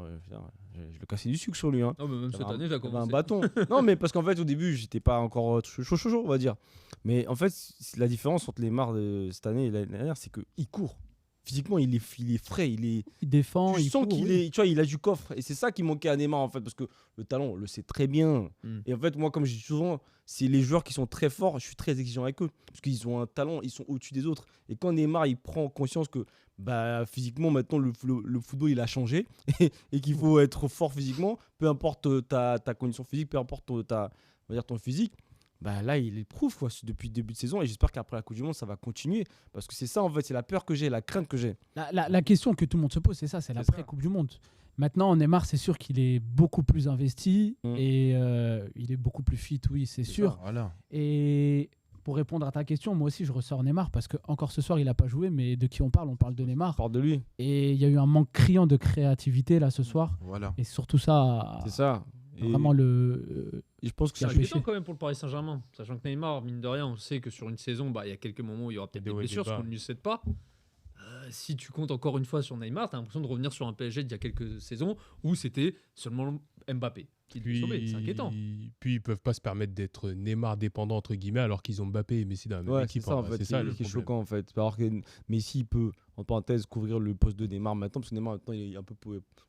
le cassais du sucre sur lui. Hein. Non, mais même cette J'avais année, t'as j'avais un commencé. bâton. Non, mais parce qu'en fait, au début, j'étais pas encore chaud, on va dire. Mais en fait, la différence entre Neymar de cette année et l'année dernière, c'est qu'il court. Physiquement, il est frais, Il défend, tu il sens court, qu'il oui. est, tu vois, il a du coffre. Et c'est ça qui manquait à Neymar, en fait, parce que le talent, on le sait très bien. Mm. Et en fait, moi, comme je dis souvent, c'est les joueurs qui sont très forts, je suis très exigeant avec eux. Parce qu'ils ont un talent, ils sont au-dessus des autres. Et quand Neymar, il prend conscience que bah, physiquement, maintenant, le football, il a changé. Et qu'il faut être fort physiquement, peu importe ta condition physique, peu importe on va dire ton physique. Bah là, il prouve quoi, depuis le début de saison et j'espère qu'après la Coupe du Monde, ça va continuer. Parce que c'est ça, en fait, c'est la peur que j'ai, la crainte que j'ai. La question que tout le monde se pose, c'est ça, c'est l'après Coupe du Monde. Maintenant, Neymar, c'est sûr qu'il est beaucoup plus investi et il est beaucoup plus fit, oui, c'est sûr. Voilà. Et pour répondre à ta question, moi aussi, je ressors Neymar parce que encore ce soir, il n'a pas joué, mais de qui on parle de Neymar. On parle de lui. Et il y a eu un manque criant de créativité là ce soir. Voilà. Et surtout ça, C'est ça. Et vraiment et je pense que C'est a ça péché. inquiétant quand même pour le Paris Saint-Germain, sachant que Neymar, mine de rien, on sait que sur une saison, bah, il y a quelques moments où il y aura peut-être des Des hauts et des blessures, ce bas. qu'on ne lui souhaite pas. Si tu comptes encore une fois sur Neymar, tu as l'impression de revenir sur un PSG d'il y a quelques saisons où c'était seulement Mbappé qui devait sauver. C'est inquiétant. Puis ils peuvent pas se permettre d'être Neymar dépendant entre guillemets alors qu'ils ont Mbappé et Messi dans la même ouais, équipe. c'est ça en hein. fait, C'est ça le qui est problème. choquant en fait. Alors que Messi peut, en parenthèse, couvrir le poste de Neymar maintenant, parce que Neymar maintenant il est un peu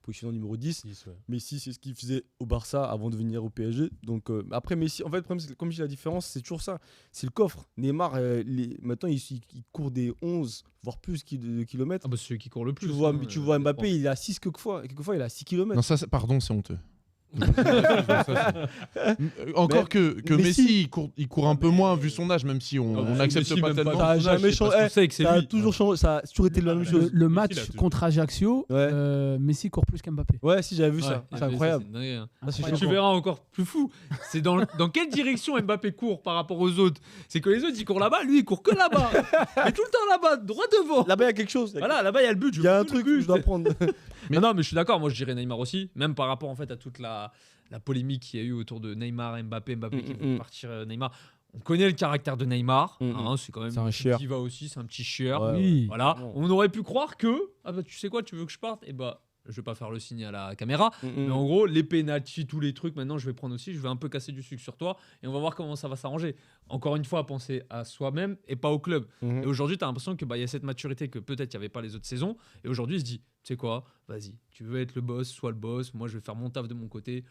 positionné en numéro 10. 10, ouais. Messi, c'est ce qu'il faisait au Barça avant de venir au PSG. Donc après Messi, en fait, le problème, c'est que, comme je dis, la différence, c'est toujours ça. C'est le coffre. Neymar, maintenant, il court des 11, voire plus de kilomètres. Ah bah, c'est celui qui court le plus. Tu vois, hein, tu vois je Mbappé, pense. il est à 6 quelquefois il est à 6 km. Non, ça, pardon, c'est honteux. Encore que Messi- Messi, il court un peu moins vu son âge, même si on Ah, n'accepte Messi, pas même tellement. Ça a son âge, jamais c'est parce changé. qu'on sait que c'est Ça a lui. toujours changé, ça a toujours été la même chose. Le Messi, match il a toujours- contre Ajaccio, Ouais. Messi court plus qu'Mbappé. Ouais, si j'avais vu Ouais, ça, ah, c'est mais incroyable. c'est dingue, hein. Ah, c'est Tu choquant. verras encore plus fou. C'est dans quelle direction Mbappé court par rapport aux autres? C'est que les autres ils courent là-bas, lui il court que là-bas. Mais tout le temps là-bas, droit devant. Là-bas, il y a quelque chose. Voilà, là-bas il y a le but. Il y a un truc que je dois prendre. Non, mais je suis d'accord. Moi, je dirais Neymar aussi, même par rapport en fait à toute la polémique qu'il y a eu autour de Neymar, Mbappé qui veut partir. Neymar. On connaît le caractère de Neymar. Hein, c'est quand même C'est un une chieur. qui va aussi, c'est un petit chieur. Ouais, Oui. Voilà. Bon. On aurait pu croire que tu sais quoi, tu veux que je parte? Et bah je vais pas faire le signe à la caméra. Mais en gros, les pénaltys, tous les trucs, maintenant je vais prendre aussi, je vais un peu casser du sucre sur toi et on va voir comment ça va s'arranger. Encore une fois, penser à soi-même et pas au club. Et aujourd'hui, tu as l'impression que y a cette maturité que peut-être il n'y avait pas les autres saisons. Et aujourd'hui, il se dit, tu sais quoi, vas-y, tu veux être le boss, sois le boss, moi je vais faire mon taf de mon côté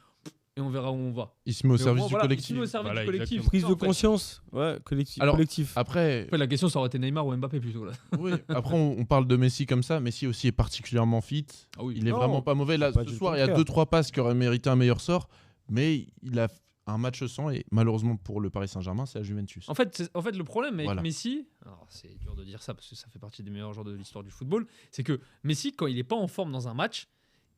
et on verra où on va. Il se met au Mais service moins, du voilà, collectif. il se met au service Voilà, du collectif. exactement. Prise Ça, de en fait. conscience. Ouais, collectif. Alors, collectif. Après, Après, la question, ça aurait été Neymar ou Mbappé plutôt. Là. oui, après on parle de Messi comme ça. Messi aussi est particulièrement fit. Ah oui. Il est Non, vraiment pas mauvais. Là, pas ce du soir, tout il y a le contraire. 2-3 passes qui auraient mérité un meilleur sort. Mais il a un match sans et malheureusement pour le Paris Saint-Germain, c'est la Juventus. En fait, le problème avec Voilà. Messi, alors c'est dur de dire ça parce que ça fait partie des meilleurs joueurs de l'histoire du football, c'est que Messi, quand il n'est pas en forme dans un match,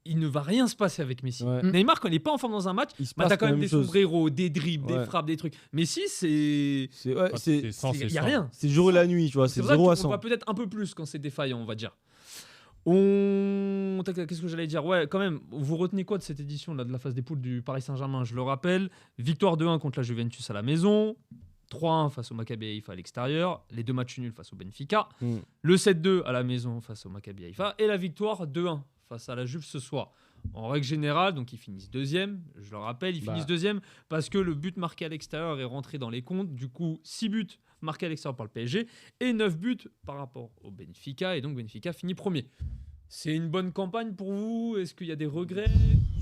il ne va rien se passer avec Messi. Ouais. Neymar, quand il n'est pas en forme dans un match, Il se t'as passe quand même des chose. sombreros, des dribbles, des Ouais. frappes, des trucs. Messi, c'est. C'est ouais, C'est sans, Il c'est n'y a sans. rien. c'est le jour et la nuit, tu vois, c'est C'est pour ça 0 à qu'on 100. voit peut-être un peu plus quand c'est défaillant, on va dire. Qu'est-ce que j'allais dire? Ouais, quand même, vous retenez quoi de cette édition là, de la phase des poules du Paris Saint-Germain? Je le rappelle, victoire 2-1 contre la Juventus à la maison, 3-1 face au Maccabi Haïfa à l'extérieur, les 2 matchs nuls face au Benfica, le 7-2 à la maison face au Maccabi Haïfa et la victoire 2-1 face à la Juve ce soir. En règle générale, donc ils finissent deuxième, je le rappelle, ils finissent deuxième parce que le but marqué à l'extérieur est rentré dans les comptes. Du coup, 6 buts marqués à l'extérieur par le PSG et 9 buts par rapport au Benfica. Et donc Benfica finit premier. C'est une bonne campagne pour vous? Est-ce qu'il y a des regrets?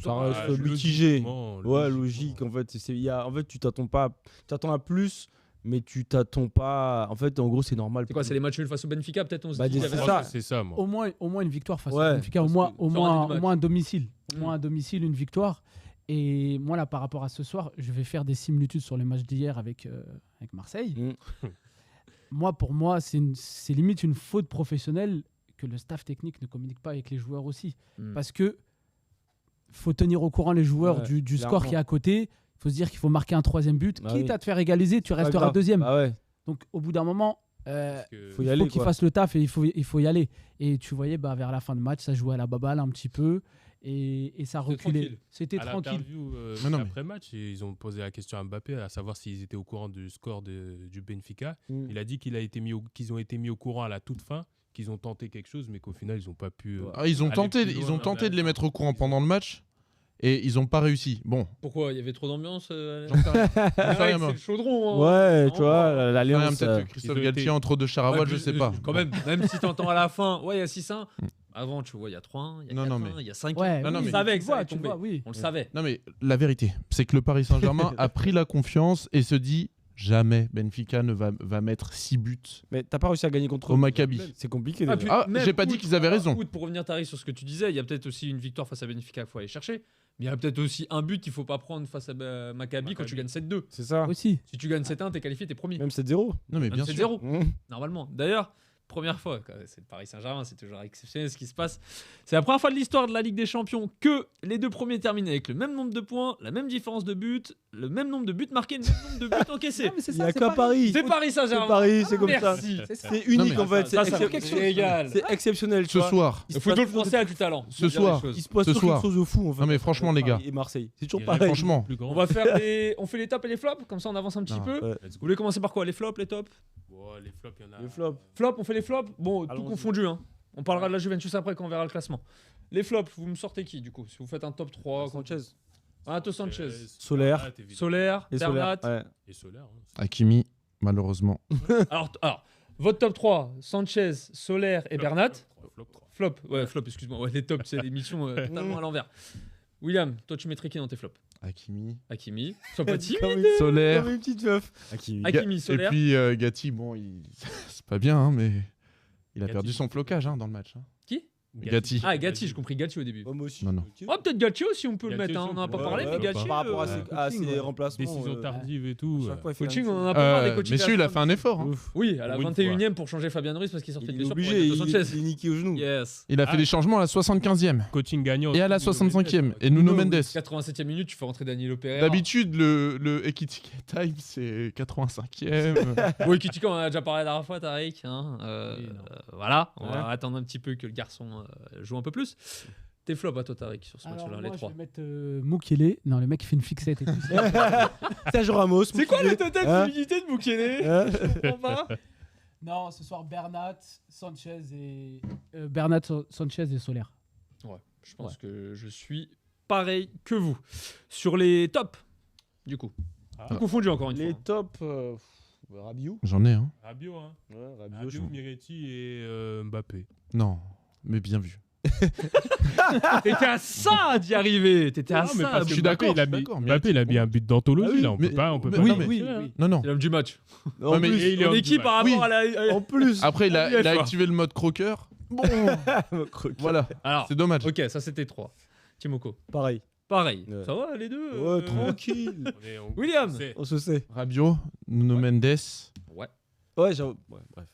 Ça reste mitigé. Ouais, logique. En fait, en fait, tu t'attends à plus, mais tu t'attends pas. En fait, en gros, c'est normal. C'est quoi? C'est les matchs nuls face au Benfica? Peut-être on se dit. c'est ça. C'est ça, moi. Au moins une victoire face au Ouais, Benfica, au moins un domicile. Mm. Au moins un domicile, une victoire. Et moi, là, par rapport à ce soir, je vais faire des similitudes sur les matchs d'hier avec Marseille. Pour moi, c'est limite une faute professionnelle que le staff technique ne communique pas avec les joueurs aussi. Parce que faut tenir au courant les joueurs du score qui est à côté. Il faut se dire qu'il faut marquer un 3e but. Quitte à te faire égaliser, tu resteras 2e. Donc, au bout d'un moment, faut il faut qu'il fasse le taf et il faut y aller. Et tu voyais, vers la fin de match, ça jouait à la baballe un petit peu. Et ça reculait. C'était tranquille. Après match, ils ont posé la question à Mbappé, à savoir s'ils étaient au courant du score du Benfica. Il a dit qu'ils ont été mis au courant à la toute fin, qu'ils ont tenté quelque chose, mais qu'au final, ils n'ont pas pu. Ils ont tenté de les mettre au courant pendant le match. Et ils n'ont pas réussi. Bon. Pourquoi? Il y avait trop d'ambiance J'en sais rien. C'est le chaudron. Ouais, tu vois, l'alliance. Peut-être que Christophe Galtier entre deux Charabois, je sais pas. Quand même si t'entends à la fin, il y a 6-1. Avant, tu vois, il y a 3-1, il y a 4-1, il y a 5-1. Ouais, on le savait que ça allait tomber. On le savait. Non, mais la vérité, c'est que le Paris Saint-Germain a pris la confiance et se dit jamais Benfica ne va mettre 6 buts. Mais t'as pas réussi à gagner contre au Maccabi. C'est compliqué. J'ai pas dit qu'ils avaient raison. Pour revenir, Tariq, sur ce que tu disais, il y a peut-être aussi une victoire face à Benfica qu'il faut aller chercher. Mais il y a peut-être aussi un but qu'il ne faut pas prendre face à Maccabi quand tu gagnes 7-2. C'est ça. Aussi. Si tu gagnes 7-1, t'es qualifié, t'es premier. Même 7-0. Non, mais bien sûr. 7-0, normalement. D'ailleurs, première fois, c'est le Paris Saint-Germain, c'est toujours exceptionnel ce qui se passe. C'est la première fois de l'histoire de la Ligue des Champions que les 2 premiers terminent avec le même nombre de points, la même différence de buts, le même nombre de buts marqués, le même nombre de buts encaissés. Il n'y a qu'à Paris. C'est Paris Saint-Germain. C'est Paris, c'est comme ça. Merci. C'est unique en fait. C'est exceptionnel. Ce soir. Le football français a du talent. Ce soir. Il se passe toujours quelque chose au fou en fait. Non mais franchement les gars. Et Marseille. C'est toujours pareil. Franchement. On va faire on fait les tops et les flops, comme ça on avance un petit peu. Vous voulez commencer par quoi? Les flops, les tops? Les flops, il y en a. Les flops. Flop, on fait les flops? Bon, tout confondu. On parlera de la Juventus après quand on verra le classement. Les flops, vous me sortez qui du coup? Si vous faites un top 3, Sanchez. Renato Sanchez. Solaire. Bernat. Et Solaire. Hakimi, malheureusement. Alors, votre top 3, Sanchez, Solaire et Bernat. Flop. Ouais, flop, excuse-moi. Ouais, les tops, c'est l'émission totalement à l'envers. William, toi tu mettrais qui dans tes flops? Hakimi. Sois pas timide. Solaire. Comme une petite meuf. Hakimi, Solaire. Et puis Gatti, bon, c'est pas bien, mais il a perdu son flocage dans le match. Qui? Gatti. Ah, Gatti, j'ai compris Gatti au début. Moi aussi. Non. Oh, peut-être Gatti aussi, on peut le Gatti mettre. aussi, On n'en a pas ouais, parlé, ouais, mais ouais, Gatti. Par rapport à ses remplacements. Décision tardive et tout. Coaching, on en a pas parlé. Messieurs, il a fait un effort. Oui, à la Pour une 21e pour changer Fabien Ruiz parce qu'il sortait de Il est blessure pour obligé, Renato il Sanchez. est niqué au genou. Yes. Il a fait des changements à la 75e. Coaching gagnant. Et à la 65e. Et Nuno Mendes. 87e minute, tu fais rentrer Danilo Pereira. D'habitude, le Ekitike Time, c'est 85e. Oui, Kitty, on en a déjà parlé la dernière fois, Tariq. Voilà, on Ouais. va attendre un petit peu que le garçon joue un peu plus. Tes flops à toi, Tariq, sur ce Alors, match-là, moi, les 3. je vais mettre Mukele. Non, le mec, il fait une fixette et tout. Sergio Ramos. C'est quoi le total Hein d'humilité de Mukele? Hein Je comprends pas. Non, ce soir, Bernat, Sanchez et Solaire. Ouais, je pense que je suis pareil que vous. Sur les tops, du coup. Tout confondu encore une Les fois. tops. Rabiot. J'en ai, hein. Rabiot, hein. Ouais, Rabiot, Miretti et Mbappé. Non, mais bien vu. T'étais à ça d'y arriver. T'étais à Non, mais ça. parce que je suis d'accord, Mbappé, je suis d'accord, Mbappé, il a mis un but d'anthologie, Ah oui, là. On peut mais- pas. On peut mais- pas. Oui, non, mais- oui. Non, non. C'est l'homme du match. En Ouais, mais plus, il est Ton homme du équipe match. par rapport Oui. à la. en plus. Après, il a Quoi. activé le mode croqueur. Bon, voilà. Alors, C'est dommage. ok, ça c'était 3. Timoko. Pareil. Pareil. Ouais. Ça va, les deux Ouais, tranquille. William. On se sait. Rabiot, Nuno Mendes. Ouais. Ouais, j'avoue. Ouais, bref.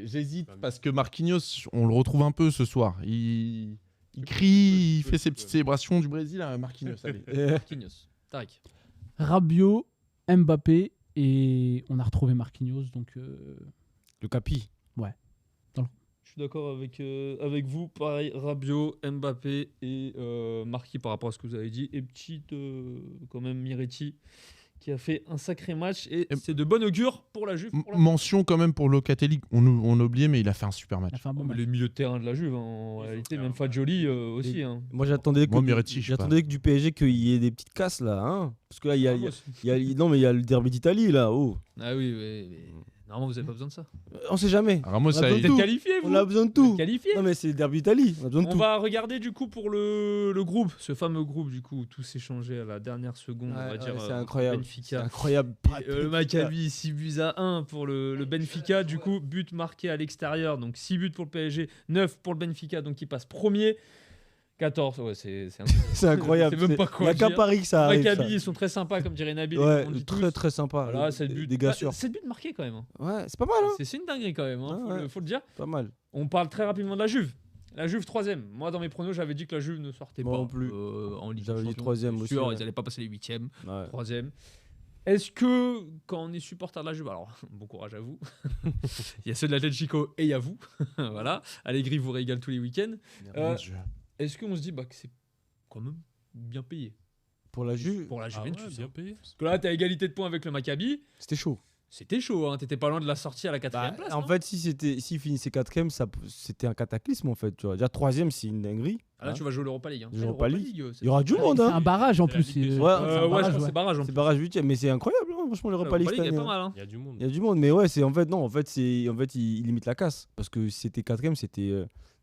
J'hésite parce que Marquinhos, on le retrouve un peu ce soir. Il crie, il fait ses petites célébrations du Brésil à Marquinhos. Allez. Marquinhos. Tariq. Rabiot, Mbappé et on a retrouvé Marquinhos. Donc, Le Capi. Je Je suis d'accord avec vous. Pareil, Rabiot, Mbappé et Marquis par rapport à ce que vous avez dit. Et petite, quand même, Miretti qui a fait un sacré match. Et c'est de bon augure pour la Juve. Mention quand même pour Locatelli. On a oublié, mais il a fait un super match. Il a fait un bon match. Les milieux de terrain de la Juve, en réalité. Même Fagioli aussi. Hein. Moi, j'attendais que, Miretti, je sais pas. que du PSG qu'il y ait des petites casses là. Hein, parce que là, il y a Ramos. il y a le derby d'Italie là. Oh. Ah oui, mais normalement, vous n'avez pas besoin de ça. On sait jamais. Ramos, On a ça besoin Vous de êtes tout. qualifiés, vous On a besoin de Vous tout. êtes qualifiés. Non mais c'est le derby d'Italie. On a besoin de On tout. va regarder du coup pour le groupe, ce fameux groupe du coup, tout s'est changé à la dernière seconde, on va dire. c'est incroyable. C'est Benfica. incroyable. Et, le Maccabi 6 buts à 1 pour le Benfica, du coup, but marqué à l'extérieur, donc 6 buts pour le PSG, 9 pour le Benfica, donc il passe premier. 14, ouais, c'est C'est incroyable. C'est même pas Il quoi n'y a qu'à dire. Paris que ça arrive. Maccabi, ça. ils sont très sympas, comme dirait Nabil. Ouais, on dit très tous. très sympa. Voilà, 7 buts. Des gars sûrs. 7 buts marqués quand même. Hein. Ouais, c'est pas mal. Hein. C'est une dinguerie quand même, hein, Ouais, faut le dire. Pas mal. On parle très rapidement de la Juve. La Juve 3ème. Moi, dans mes pronos, j'avais dit que la Juve ne sortait Moi pas non plus. en Ligue des J'avais dit Champions. 3ème C'est aussi, sûr, ouais. ils n'allaient pas passer les 8ème. Ouais. 3ème. Est-ce que, quand on est supporter de la Juve, alors, bon courage à vous, il y a ceux de l'Atletico et il y a vous, voilà, Allegri vous régale tous les week-ends. Mon Dieu. Est-ce qu'on se dit que c'est quand même bien payé Pour la Juve, pour la Ah Juventus ouais, bien payé. Parce que là, t'as égalité de points avec le Maccabi, c'était chaud. c'était chaud, hein, t'étais pas loin de la sortie à la 4ème place. En non fait, s'il finissait 4ème, c'était un cataclysme en fait. Tu vois. Déjà 3ème, c'est une dinguerie. Ah, là, tu vas jouer l'Europa League. Hein. L'Europa League. c'est- Il y aura du C'est monde. Hein. un barrage en C'est la plus. Ligue des c'est- Champions. c'est un Ouais, je barrage, crois que ouais. c'est barrage en C'est plus. barrage 8ème, mais c'est incroyable. Hein. Franchement, l'Europa League cette il y a année. pas Hein. mal. Hein. Il y a du monde. Il y a du monde, mais ouais, c'est en fait non, en fait il limite la casse parce que si c'était 4ème, c'était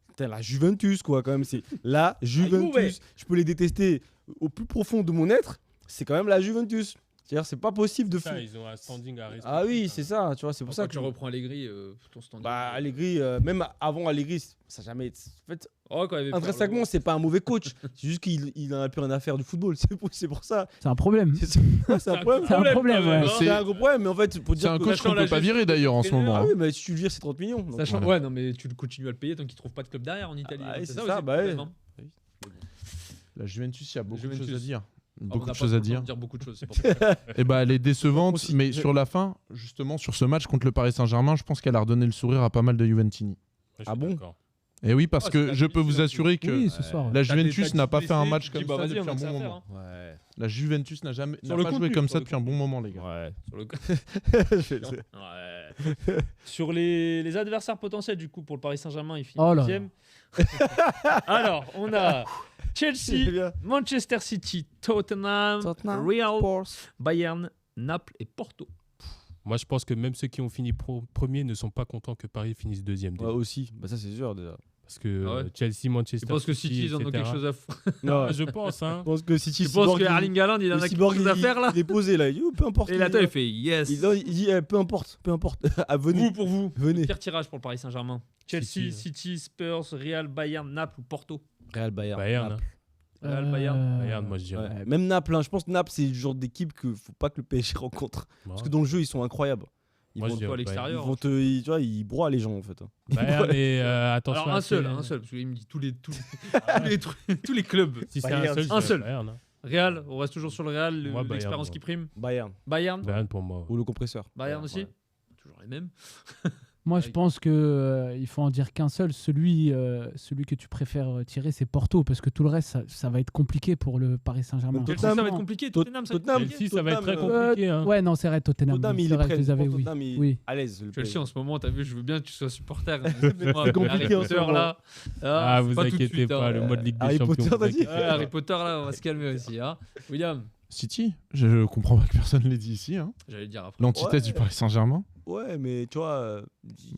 putain, la Juventus quoi quand même, c'est la Juventus. ouais. Je peux les détester au plus profond de mon être, c'est quand même la Juventus. C'est-à-dire c'est pas possible de Ça, ils ont un standing à respecter. Ah oui, c'est ça, tu vois, c'est pour ça Quand que tu reprends Allegri, ton standing. bah Allegri même avant Allegri, ça a jamais en fait Oh, quand il y avait intrinsèquement, c'est pas un mauvais coach, c'est juste qu'il en a plus rien à faire du football, c'est pour ça. C'est un problème. C'est un problème. C'est un problème, quand même, ouais. hein. C'est un gros problème, mais en fait, pour C'est dire un que coach qu'on la peut pas Juve, virer d'ailleurs en ce entraîneur. ah moment. oui, mais si tu le vires, c'est 30 millions. donc Sachant, voilà. ouais, non, mais tu continues à le payer tant qu'il trouve pas de club derrière en Italie. bah hein, ouais, c'est c'est ça, ça, aussi, bah le ouais. problème, hein. La Juventus, il y a beaucoup de Juventus. choses à dire. Ah, on Beaucoup n'a de pas choses à trop le temps dire. de beaucoup de choses. c'est pour ça. Et bah, elle est décevante, Aussi, mais sur la fin, justement, sur ce match contre le Paris Saint-Germain, je pense qu'elle a redonné le sourire à pas mal de Juventini. Ouais, je suis Ah bon d'accord. Et oui, parce Ah, c'est que la je peux vous démission, assurer que Oui, ce soir. la T'as des Juventus n'a pas fait un blessés, match tu comme dis, bah, ça vas-y, depuis on a un que ça bon à faire, moment. hein. Ouais. La Juventus n'a Sur pas le joué contenu, comme sur ça le depuis un bon moment, les gars. Ouais. Sur le- Ouais. Sur les adversaires potentiels, du coup, pour le Paris Saint-Germain, il finit Oh là 10e. Alors, on a C'est Chelsea, bien. Manchester City, Tottenham, Tottenham, Real, Spurs. Bayern, Naples et Porto. Moi, je pense que même ceux qui ont fini premier ne sont pas contents que Paris finisse deuxième. Ouais, déjà. aussi. Bah ça c'est sûr déjà. Parce que Ah ouais. Chelsea, Manchester Je pense que City, ils en ont etc. quelque chose à foutre. Ah, je pense, hein. Je pense que City Je pense que Erling Haaland, il en a quelque chose à faire là. Il est posé là. Il dit, oh, peu importe. Et là, il fait yes. il dit peu importe. Ah, venez. Vous, pour vous, Venez. pire tirage pour le Paris Saint-Germain. Chelsea, City, Spurs, Real, Bayern, Naples ou Porto. Real Bayern. Bayern, Naples. Real, Bayern. Bayern, moi je dirais. Ouais, même Naples, hein. Je pense que Naples c'est le genre d'équipe que faut pas que le PSG rencontre. Parce que dans le jeu ils sont incroyables. Ils Moi, vont, je dirais à l'extérieur. ils vont tu vois, ils broient les gens en fait. Bayern, mais attention. Alors à un seul, ces- un seul, parce qu'il me dit tous les clubs. Si c'est Bayern. un seul, je Un dirais seul. Bayern, hein. Real, on reste toujours sur le Real, Moi, Bayern, l'expérience moi. qui prime. Bayern. Bayern, Bayern pour moi. Ou le compresseur. Bayern aussi. Ouais. Toujours les mêmes. Moi, je pense que il faut en dire qu'un seul. Celui que tu préfères tirer, c'est Porto, parce que tout le reste, ça va être compliqué pour le Paris Saint-Germain. Donc, Chelsea, Tottenham, ça va être compliqué. Tottenham, ça va être Tottenham, compliqué. Chelsea, ça va être très Tottenham, compliqué. Hein. Ouais, non, c'est vrai, Tottenham. Tottenham C'est il est vrai, je prêt. les avais, oui. Tottenham il est Oui. à l'aise. le Chelsea, PSG. en ce moment, t'as vu, je veux bien que tu sois supporter. C'est compliqué en ce moment. là. Ah, vous pas tout de inquiétez suite, pas, hein. le mode Ligue des Harry Champions. Potter, vous t'as dit inquiétez Ouais, pas. Harry Potter, là, on va se calmer aussi. Hein. William, City, je comprends pas que personne l'ait dit ici. Hein. j'allais dire après. L'antithèse Ouais. du Paris Saint-Germain, Ouais, mais tu vois,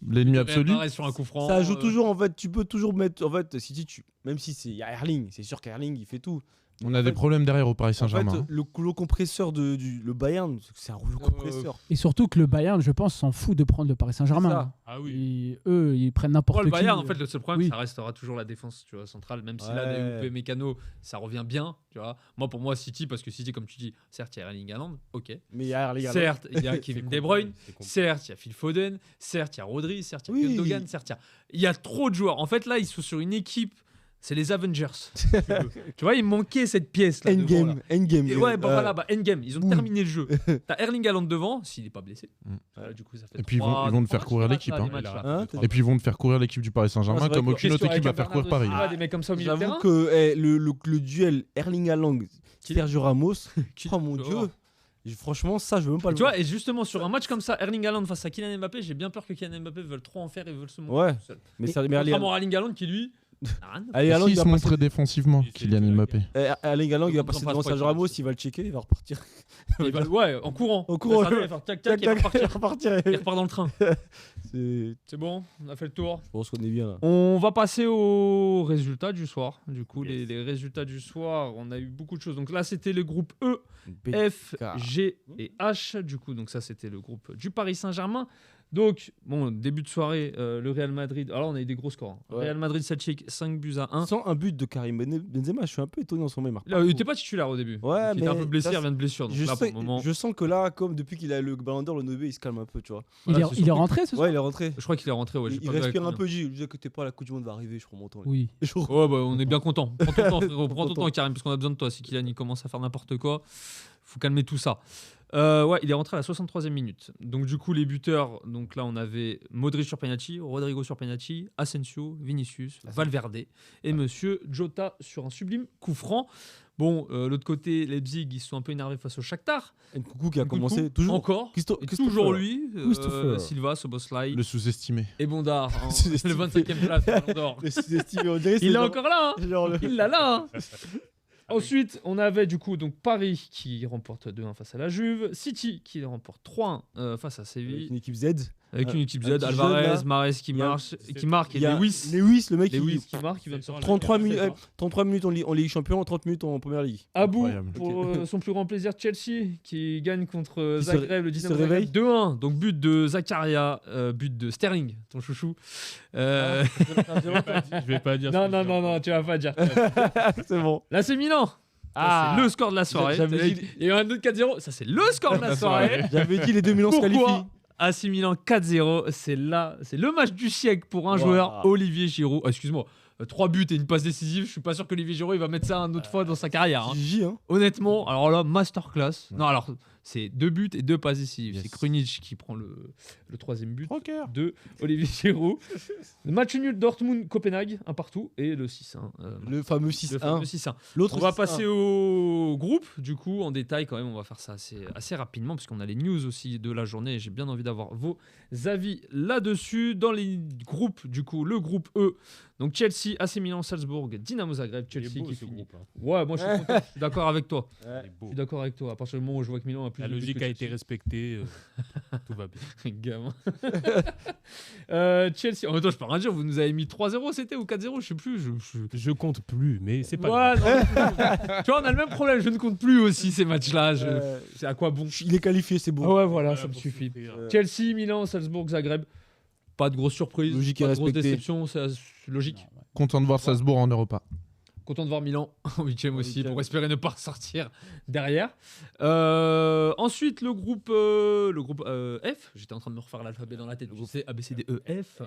l'ennemi Real absolu. Mahrez sur un coup franc. ça joue toujours en fait. Tu peux toujours mettre en fait City, même si il y a Erling, c'est sûr qu'Erling il fait tout. On a des problèmes derrière au Paris En fait, Saint-Germain. hein. le rouleau compresseur le Bayern, c'est un rouleau compresseur. Et surtout que le Bayern, je pense, s'en fout de prendre le Paris C'est Saint-Germain. ça. hein. Ah oui. Eux, ils prennent Pour n'importe le qui. Bayern, en fait, le seul problème, oui. ça restera toujours la défense, tu vois, centrale. Même si là, Ouais. DUP Mécano, ça revient bien, tu vois. Moi, pour moi, City, parce que City, comme tu dis, certes, il y a Erling Haaland, ok. Mais il y a Erling Haaland. Certes, il y a C'est Kevin De compliqué, Bruyne. c'est compliqué. Certes, il y a Phil Foden. Certes, il y a Rodri. Certes, il y a Oui. Gundogan. Certes, il y a trop de joueurs. En fait, là, ils sont sur une équipe C'est les Avengers. si tu veux. Tu vois, il manquait cette pièce là. devant, là. Endgame. Et ouais, voilà, Endgame. Ils ont terminé le jeu. T'as Erling Haaland devant, s'il n'est pas blessé. Du coup, ça fait Et puis ils vont te faire courir l'équipe. Et puis ils vont te faire courir l'équipe du Paris Saint-Germain Ouais, c'est vrai comme que- aucune autre équipe va faire courir Paris. Des mecs comme ça au milieu de J'avoue terrain. que le duel Erling Haaland, Sergio Ramos, oh mon Tu dieu. vois. Franchement, ça, je veux même pas Et le tu voir. vois, et justement, sur un match comme ça, Erling Haaland face à Kylian Mbappé, j'ai bien peur que Kylian Mbappé veuille trop en faire et veuille se montrer Ouais. tout seul. Mais Erling Contrairement à Erling Haaland qui, lui, n'a rien à Allez, Haaland, S'il il se va montrait passer. défensivement, Il Kylian s'est Mbappé. Erling Haaland, il va On passer passe devant pas Sergio avec Ramos, ça. il va le checker, il va repartir. Il va- Ouais, en courant. Au courant, Il va faire tac tac, il va repartir. Il repart dans le train. Je C'est bon, on a fait le tour. pense qu'on est bien là. On va passer aux résultats du soir. Du coup, les résultats du soir, on a eu beaucoup de choses. Donc là, c'était le groupe E, F, G et H. Du coup, donc ça, c'était le groupe du Paris Saint-Germain. Donc, bon, début de soirée, le Real Madrid. Alors, on a eu des gros scores. Hein. Ouais. Real Madrid-Celtic, 5-1. Sans un but de Karim Benzema, je suis un peu étonné en ce moment. Là, il n'était pas titulaire au début. Ouais, Il était un peu blessé, là, il revient de blessure. Donc je, là, sais- pour le moment, je sens que là, comme depuis qu'il a le Ballon d'Or, le Nobé, il se calme un peu, tu vois. Voilà, c'est Il est surtout- rentré ce soir Ouais, il est rentré. je crois qu'il est rentré. Ouais, j'ai Il pas vu respire avec un peu, je dis que t'es pas, la Coupe du Monde va arriver, je prends mon temps. Oui. Ouais, bah, on est bien content. Prends ton temps, frérot. Prends ton Content. temps, Karim, parce qu'on a besoin de toi. Si Kylian il commence à faire n'importe quoi, faut calmer tout ça. Ouais, il est rentré à la 63e minute. Donc, du coup, les buteurs, donc là, on avait Modric sur penalty, Rodrigo sur penalty, Asensio, Vinicius, Valverde et Monsieur Jota sur un sublime coup franc. Bon, l'autre côté, Leipzig, ils se sont un peu énervés face au Shakhtar. Nkoukou qui a Nkoukou, commencé toujours. Encore. Et Christopher. toujours lui, Christopher. Silva, Soboslai Le sous-estimé. et Bondar. Hein, Sous-estimé. le 25e place, Ballon d'Or. Le sous-estimé, on dirait, c'est Il est genre- encore là. Hein. genre le- Il l'a là. Hein. Ensuite, on avait du coup donc Paris qui remporte 2-1 face à la Juve, City qui remporte 3-1 face à Avec Séville, une équipe Z. avec une équipe un Z, petit Alvarez, jeune, là. Mahrez qui Il y a- marque et Il y a Lewis. Lewis, le mec, Lewis qui marque, qui vient de sortir. 33 minutes, C'est ça. 33 minutes en Ligue Champion, 30 minutes en Première Ligue. Abou, Incroyable. pour son plus grand plaisir, Chelsea qui gagne contre Qui se- Zagreb, le qui se 19 Zagreb, réveille. 2-1. Donc but de Zakaria, but de Sterling, ton chouchou. Je vais pas dire. Non, non, non, non, tu vas pas dire. C'est bon. Là, c'est Milan. Ah. C'est le score de la soirée. J'avais dit- Il y a eu un autre 4-0. Ça, c'est le score de la soirée. J'avais dit les 2 Milan se qualifient. Pourquoi AC Milan 4-0, c'est le match du siècle pour un Wow. joueur, Olivier Giroud. Ah, excuse-moi, 3 buts et une passe décisive. Je suis pas sûr que Olivier Giroud il va mettre ça une autre fois dans sa carrière. Hein. GG, hein. Honnêtement, alors là, masterclass. Non, alors c'est 2 buts et 2 passes décisives. Yes. C'est Krunic qui prend le 3e but Rocker. de Olivier Giroud. Le match nul Dortmund-Copenhague, un partout, et le 6-1. Le fameux le 6-1. fameux 6-1. L'autre On va 6-1. passer au groupe, du coup, en détail quand même. On va faire ça assez rapidement, puisqu'on a les news aussi de la journée. Et j'ai bien envie d'avoir vos avis là-dessus. Dans les groupes, du coup, le groupe E. Donc Chelsea, AC Milan, Salzbourg, Dynamo Zagreb, Il est Chelsea beau, qui ce finit. groupe, hein. Ouais, moi je suis content, je suis d'accord avec toi. Il est Je beau. suis d'accord avec toi. À partir du moment où je vois que Milan a plus La de buts logique que a été Chelsea. respectée. Tout va bien. Gamin. Chelsea. En même temps, je peux rien dire. Vous nous avez mis 3-0, c'était ou 4-0, je sais plus. Je compte plus, mais c'est pas Ouais, grave. non, tu vois, on a le même problème. Je ne compte plus aussi ces matchs-là. C'est à quoi bon? Il est qualifié, c'est Ah bon. ouais, voilà, Voilà, ça me pour suffit. souffrir. Chelsea, Milan, Salzbourg, Zagreb. Pas de grosse surprise, Logique pas et de grosse respectée. déception, c'est logique. Content de voir Salzbourg en Europa. Content de voir Milan en 8ème aussi, huitième. pour espérer ne pas ressortir derrière. Ensuite, le groupe F. J'étais en train de me refaire l'alphabet dans la tête. Je sais A, B, C, D, E, F.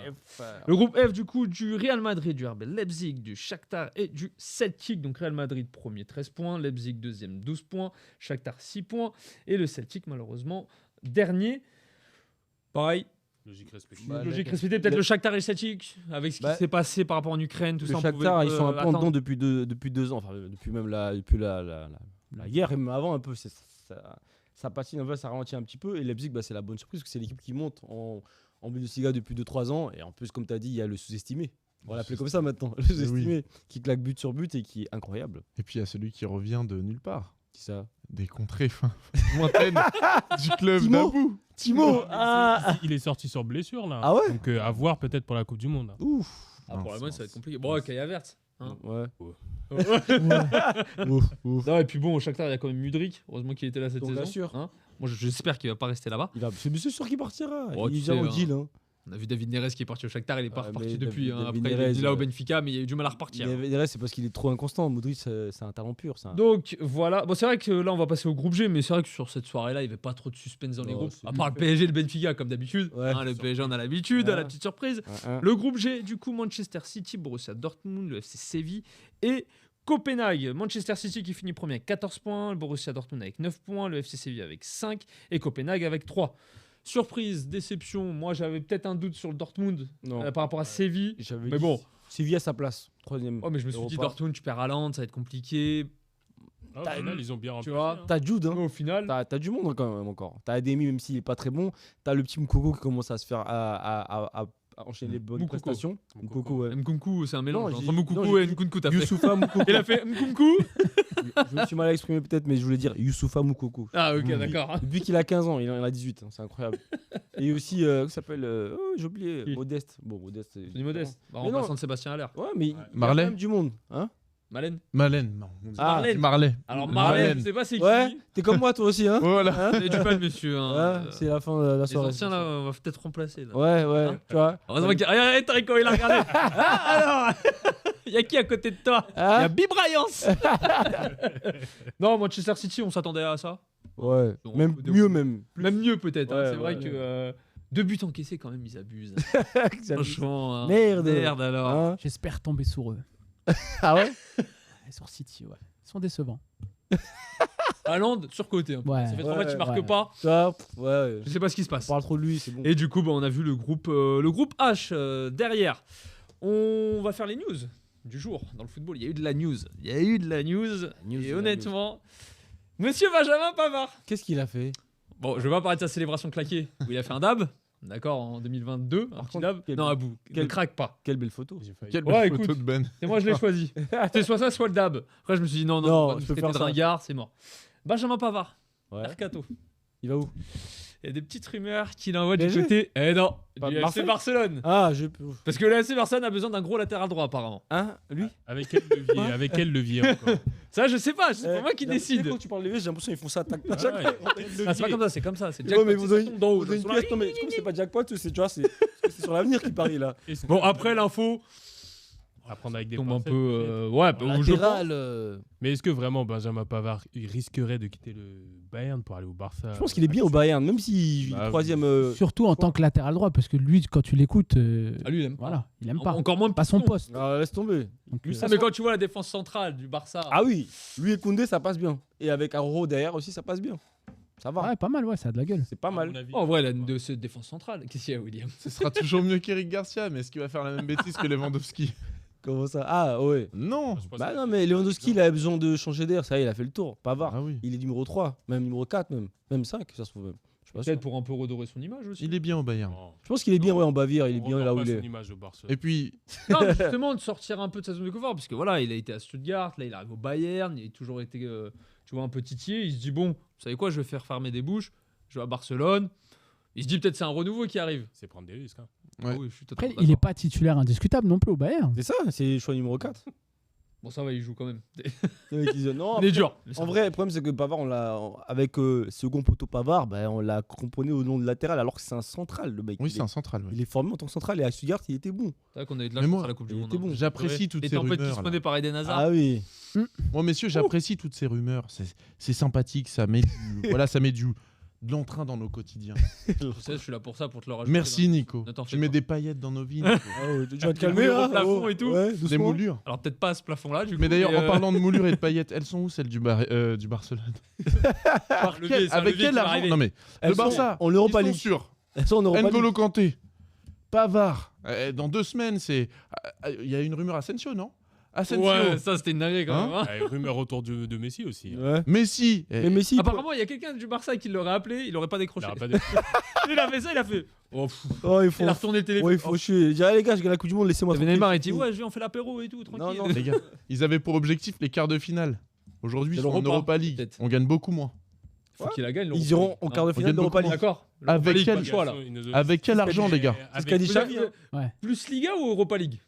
Le groupe F, du coup, du Real Madrid, du RB Leipzig, du Shakhtar et du Celtic. Donc Real Madrid, premier, 13 points. Leipzig, deuxième, 12 points. Shakhtar, 6 points. Et le Celtic, malheureusement, dernier. Pareil, Logique respectée. Bah, logique respectée. Peut-être le Shakhtar et le Celtic, avec ce qui Bah, s'est passé par rapport en Ukraine, tout Le ça. on Shakhtar, pouvait, ils sont un peu en attendre. dedans depuis 2 ans. Enfin, depuis même la guerre, et même avant un peu. Ça patine un peu, ça ralentit un petit peu. Et Leipzig, bah, c'est la bonne surprise, parce que c'est l'équipe qui monte en Bundesliga depuis 2-3 ans. Et en plus, comme tu as dit, il y a le sous-estimé. On va l'appeler comme ça maintenant. Le sous-estimé, qui claque but sur but et qui est incroyable. Et puis il y a celui qui revient de nulle part. Qui ça Des contrées lointaines du club Timo. d'Abou. Timo Il est sorti sur blessure là. Ah ouais Donc à voir peut-être pour la Coupe du Monde. Là. Ouf Ah, pour la bonne, ça va être compliqué. Bon, Kai Havertz. Hein. Ouais. Ouais. Ouf. Non, et puis bon, au Shakhtar, il y a quand même Mudryk. Heureusement qu'il était là cette Donc, saison. bien sûr. Hein. Moi, j'espère qu'il va pas rester là-bas. C'est sûr qu'il partira. Oh, Il tu vient sais, au hein. deal. Hein. On a vu David Neres qui est parti au Shakhtar, il est pas Ouais, reparti mais depuis. David Après, Neres, il est là au Benfica, mais il a eu du mal à repartir. C'est parce qu'il est trop inconstant. Modric, c'est un talent pur. Donc voilà, bon, c'est vrai que là on va passer au groupe G, mais c'est vrai que sur cette soirée-là il n'y avait pas trop de suspense dans les Non, groupes, c'est à part le PSG et le Benfica comme d'habitude. Ouais. Le PSG on a l'habitude, Ouais. la petite surprise. Hein. Le groupe G, du coup Manchester City, Borussia Dortmund, le FC Séville et Copenhague. Manchester City qui finit premier avec 14 points, le Borussia Dortmund avec 9 points, le FC Séville avec 5 et Copenhague avec 3. Surprise, déception, moi j'avais peut-être un doute sur le Dortmund Non. par rapport à Séville. J'avais Mais dit bon. Séville à sa place. 3e. Oh, mais je me suis dit Europa. Dortmund, tu perds Haaland, ça va être compliqué. Au final, ils ont bien Tu remplacé. vois, hein. T'as Jude, hein. mais au final, T'as du monde quand même encore. T'as Ademi, même s'il est pas très bon. T'as le petit Moukoko qui commence à se faire à enchaîner les bonnes Moukoko. prestations. Moukoko, ouais. Nkunku, c'est un mélange Non, entre j'ai- Moukoko non, et j'ai- Nkunku. T'as fait. Youssoufa Moukoko. Il a fait Nkunku. Je me suis mal exprimé peut-être, mais je voulais dire Youssoufa Moukoko. Ah, ok, Oui. d'accord. Depuis qu'il a 15 ans, il en a 18, hein, c'est incroyable. Et aussi, comment ça s'appelle j'ai oublié, Qui Modeste. Bon, Modeste. c'est C'est modeste. Mais Remplaçant non. de Sébastien Haller. Ouais, mais il y a Marley quand même du monde. Hein Malène. Malène, non. Ah, Marlène. Marley. Alors, Marlène. Marlène, je sais pas c'est qui. ouais, t'es comme moi toi aussi, hein Voilà. Hein C'est du mal, monsieur. Hein. Ouais, c'est la fin de la Les soirée. anciens, là, on va peut-être remplacer. Là. Ouais, ouais, Hein tu vois. Heureusement qu'il y a. Regarde, Tarico, il a regardé. Ah, alors il y a qui à côté de toi Il y a Hein Bibrayance. Non, Manchester City, on s'attendait à ça. Ouais, Donc, même de- mieux même. Même mieux, peut-être. hein. Ouais, C'est vrai ouais. que 2 buts encaissés, quand même, ils abusent. Franchement. hein. Merde. Merde, alors. Hein J'espère tomber sur eux. Ah ouais Et sur City, ouais. Ils sont décevants. Haaland, surcoté. Un peu. Ouais. Ça fait 3 Ouais, matchs, il marque ouais. pas. Tu vois, ouais. Je sais pas ce qui se On passe. parle trop de lui, c'est bon. Et du coup, on a vu le groupe H derrière. On va faire les news du jour dans le football. Il y a eu de la news. news, Et la honnêtement, Monsieur Benjamin Pavard. Qu'est-ce qu'il a fait Bon, je vais pas parler de sa célébration claquée où il a fait un dab. D'accord, en 2022. Un petit contre, dab. quel- Non, à bout. Ne quel- craque pas. Quelle belle photo. J'ai failli. Quelle Ouais, belle photo écoute. de Ben. Et moi, je l'ai choisi. C'était soit ça, soit le dab. Après, je me suis dit non, Non, on va nous je peux traiter faire de ça. ringard, c'est mort. Benjamin Pavard, Ouais. Mercato. Il va où Il y a des petites rumeurs qu'il envoie du PSG? côté. Eh non, Pas du FC Marseille Barcelone. Ah, Parce que le FC Barcelone a besoin d'un gros latéral droit, apparemment. Hein Lui Avec quel levier Avec quel levier encore Ça, je sais pas, c'est pas moi qui décide. Quand tu parles de lui, j'ai l'impression qu'ils font ça tac Ah tac. ouais. Ah, c'est pas comme ça, c'est comme ça. C'est Ouais, jackpot, mais vous ça donnez tombe d'en haut. vous donnez là, une sur pièce, non, mais comme c'est pas jackpot, c'est, tu vois, c'est sur l'avenir qui parie là. Et c'est- Bon, après l'info à prendre avec des tombe un pincettes, peu. Ouais, je pense. Latéral, Mais est-ce que vraiment Benjamin Pavard il risquerait de quitter le Bayern pour aller au Barça je pense qu'il est bien au Bayern, même si Bah, troisième. Surtout en tant que latéral droit, parce que lui, quand tu l'écoutes, Ah, lui, il aime pas. voilà, il aime pas. Encore moins de Pas son piston. poste. Laisse tomber. Donc, Lui, euh, Ah, mais quand tu vois la défense centrale du Barça. Ah oui, lui et Koundé, ça passe bien. Et avec Aroro derrière aussi, ça passe bien. Ça va. ouais, pas mal, ouais, ça a de la gueule. C'est pas À mal. mon avis. En vrai, la de cette défense centrale. Qu'est-ce qu'il y a, William Ce sera toujours mieux qu'Eric Garcia, mais est-ce qu'il va faire la même bêtise que Lewandowski? Comment ça Ah ouais. Non. Je pense Bah que- non, mais Lewandowski, il a besoin de changer d'air. Ça y est, il a fait le tour. Pavard. Ah oui. Il est numéro 3, même numéro 4, même 5, ça se trouve même. Je suis pas sûr. Peut-être pour un peu redorer son image aussi. Il est bien au Bayern. Non. Je pense qu'il est bien ouais, en Bavière, il est On bien repart là où pas il son est. image au Barça. Et puis, Non, mais justement, de sortir un peu de sa zone de confort. Parce que voilà, il a été à Stuttgart, là, il arrive au Bayern, il a toujours été, tu vois, un peu titillé. Il se dit, bon, vous savez quoi, je vais faire fermer des bouches. Je vais à Barcelone. Il se dit, peut-être c'est un renouveau qui arrive. C'est prendre des risques. Hein. Ouais. Ah oui, je suis Après, totalement il est d'accord. pas titulaire indiscutable non plus au Bayern. C'est ça, c'est choix numéro 4. Bon, ça va, il joue quand même. Les mecs, ils disent, non, Il est dur. en vrai, le problème c'est que Pavard, avec second poteau Pavard, on l'a componné au nom de latéral alors que c'est un central le mec. oui, il, c'est est, un central. ouais. il est formé en tant que central et à Stuttgart il était bon. C'est vrai qu'on a eu de la Mais chance moi, à la Coupe du il Monde. était bon. J'apprécie toutes Les ces tempêtes qui rumeurs. se là. prenaient par Eden Hazard. Ah oui. Moi, messieurs, j'apprécie toutes ces rumeurs. C'est sympathique, ça met voilà, ça met de l'entrain dans nos quotidiens. Je sais, je suis là pour ça, pour te le rajouter. Merci Nico. Ne t'en Tu fais mets pas. des paillettes dans nos vies. Ah ouais, tu vas te calmer moulures au là. plafond oh, et tout. Ouais, Des doucement. moulures. Alors peut-être pas à ce plafond-là, du coup. Mais d'ailleurs, en euh, parlant de moulures et de paillettes, elles sont où celles du Barcelone Par levier, quel- c'est un Avec levier quel qui va argent arriver. Non mais Elles le sont Barça, en Europa ils sont League. sûrs. Elles sont en Europa League. N'Golo Kanté, Pavard. Dans 2 semaines, il y a une rumeur Asensio, non Asensio, Ouais, ça c'était une dinguerie quand Hein même. hein. Ah, et rumeur autour de Messi aussi. Hein. Ouais. Messi. Mais Messi, Apparemment, il y a quelqu'un du Barça qui l'aurait appelé, il aurait pas Il décroché. aura pas de- Il a fait ça, il a fait. Oh, pff, oh, il faut. il a retourné le téléphone. Ouais, il faut chier. Il dit, ah, les gars, je gagne la Coupe du Monde, laissez-moi. T'avais tranquille. Neymar, il dit ouais, je viens, on fait l'apéro et tout, tranquille. non. Les gars, ils avaient pour objectif les quarts de finale. Aujourd'hui, ils C'est sont en l'Europa, Europa League. peut-être. On gagne beaucoup moins. Faut qu'il la gagne. Ils iront en quart de finale gagne d'Europa beaucoup League. D'accord. Avec L'Europa League, quel pas le choix là. Avec quel argent, les gars C'est ce qu'a dit Vous Xavi. avez- Ouais. Plus Liga ou Europa League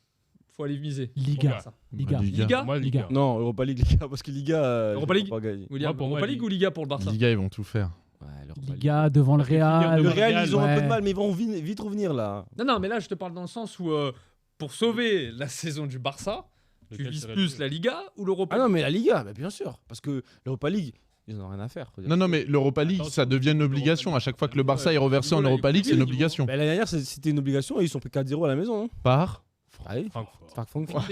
Faut aller miser. Liga. Ça. Liga. Liga Moi, Liga. Liga. Non, Europa League, les gars, parce que Liga. Europa je League peux pas gagner. William, Moi, pour moi, Europa League ou Liga pour le Barça Les gars, ils vont tout faire. Ouais, l'Europa League. Liga devant le Real. Le Le Real, Real, ils ont un peu de ouais. mal, mais ils vont vite revenir là. Non, mais là, je te parle dans le sens où, pour sauver la saison du Barça, tu Lequel vises serait plus le la Liga ou l'Europa Ah non, mais la Liga, bah, bien sûr. Parce que l'Europa League, ils n'en ont rien à faire. Non, mais l'Europa League, ça devient une obligation. À chaque fois que le Barça est reversé en Voilà, Europa League, c'est une ils obligation. Bah, l'année dernière, c'était une obligation et ils sont pris 4-0 à la maison. Hein. Par Allez, Francfort.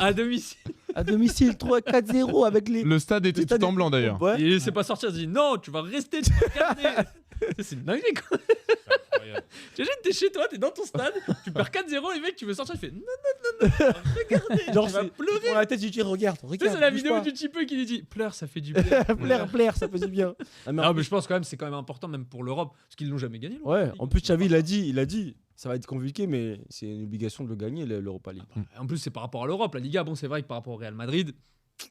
à domicile. à domicile, 3-4-0 avec les. Le stade était tout en blanc d'ailleurs. Ouais. Et il laissait pas sortir, il dit non, tu vas rester, tu vas regarder. C'est une dinguerie quoi. Incroyable. T'imagines, t'es chez toi, t'es dans ton stade, tu perds 4-0, les mecs, tu veux sortir, il fait non, regardez, Genre, tu vas c'est- pleurer. Pour la tête, il dit regarde. Tu sais, c'est la bouge vidéo pas. du petit peu qui lui dit pleure, ça fait du bien. Plaire, ça fait du bien. Ah, mais Non, mais je pense quand même c'est quand même important, même pour l'Europe, parce qu'ils l'ont jamais gagné. l'Europa Ouais, League. en plus, Xavi, il a dit, ça va être compliqué, mais c'est une obligation de le gagner, l'Europa League. En plus, c'est par rapport à l'Europe. La Liga, bon, c'est vrai que par rapport au Real Madrid,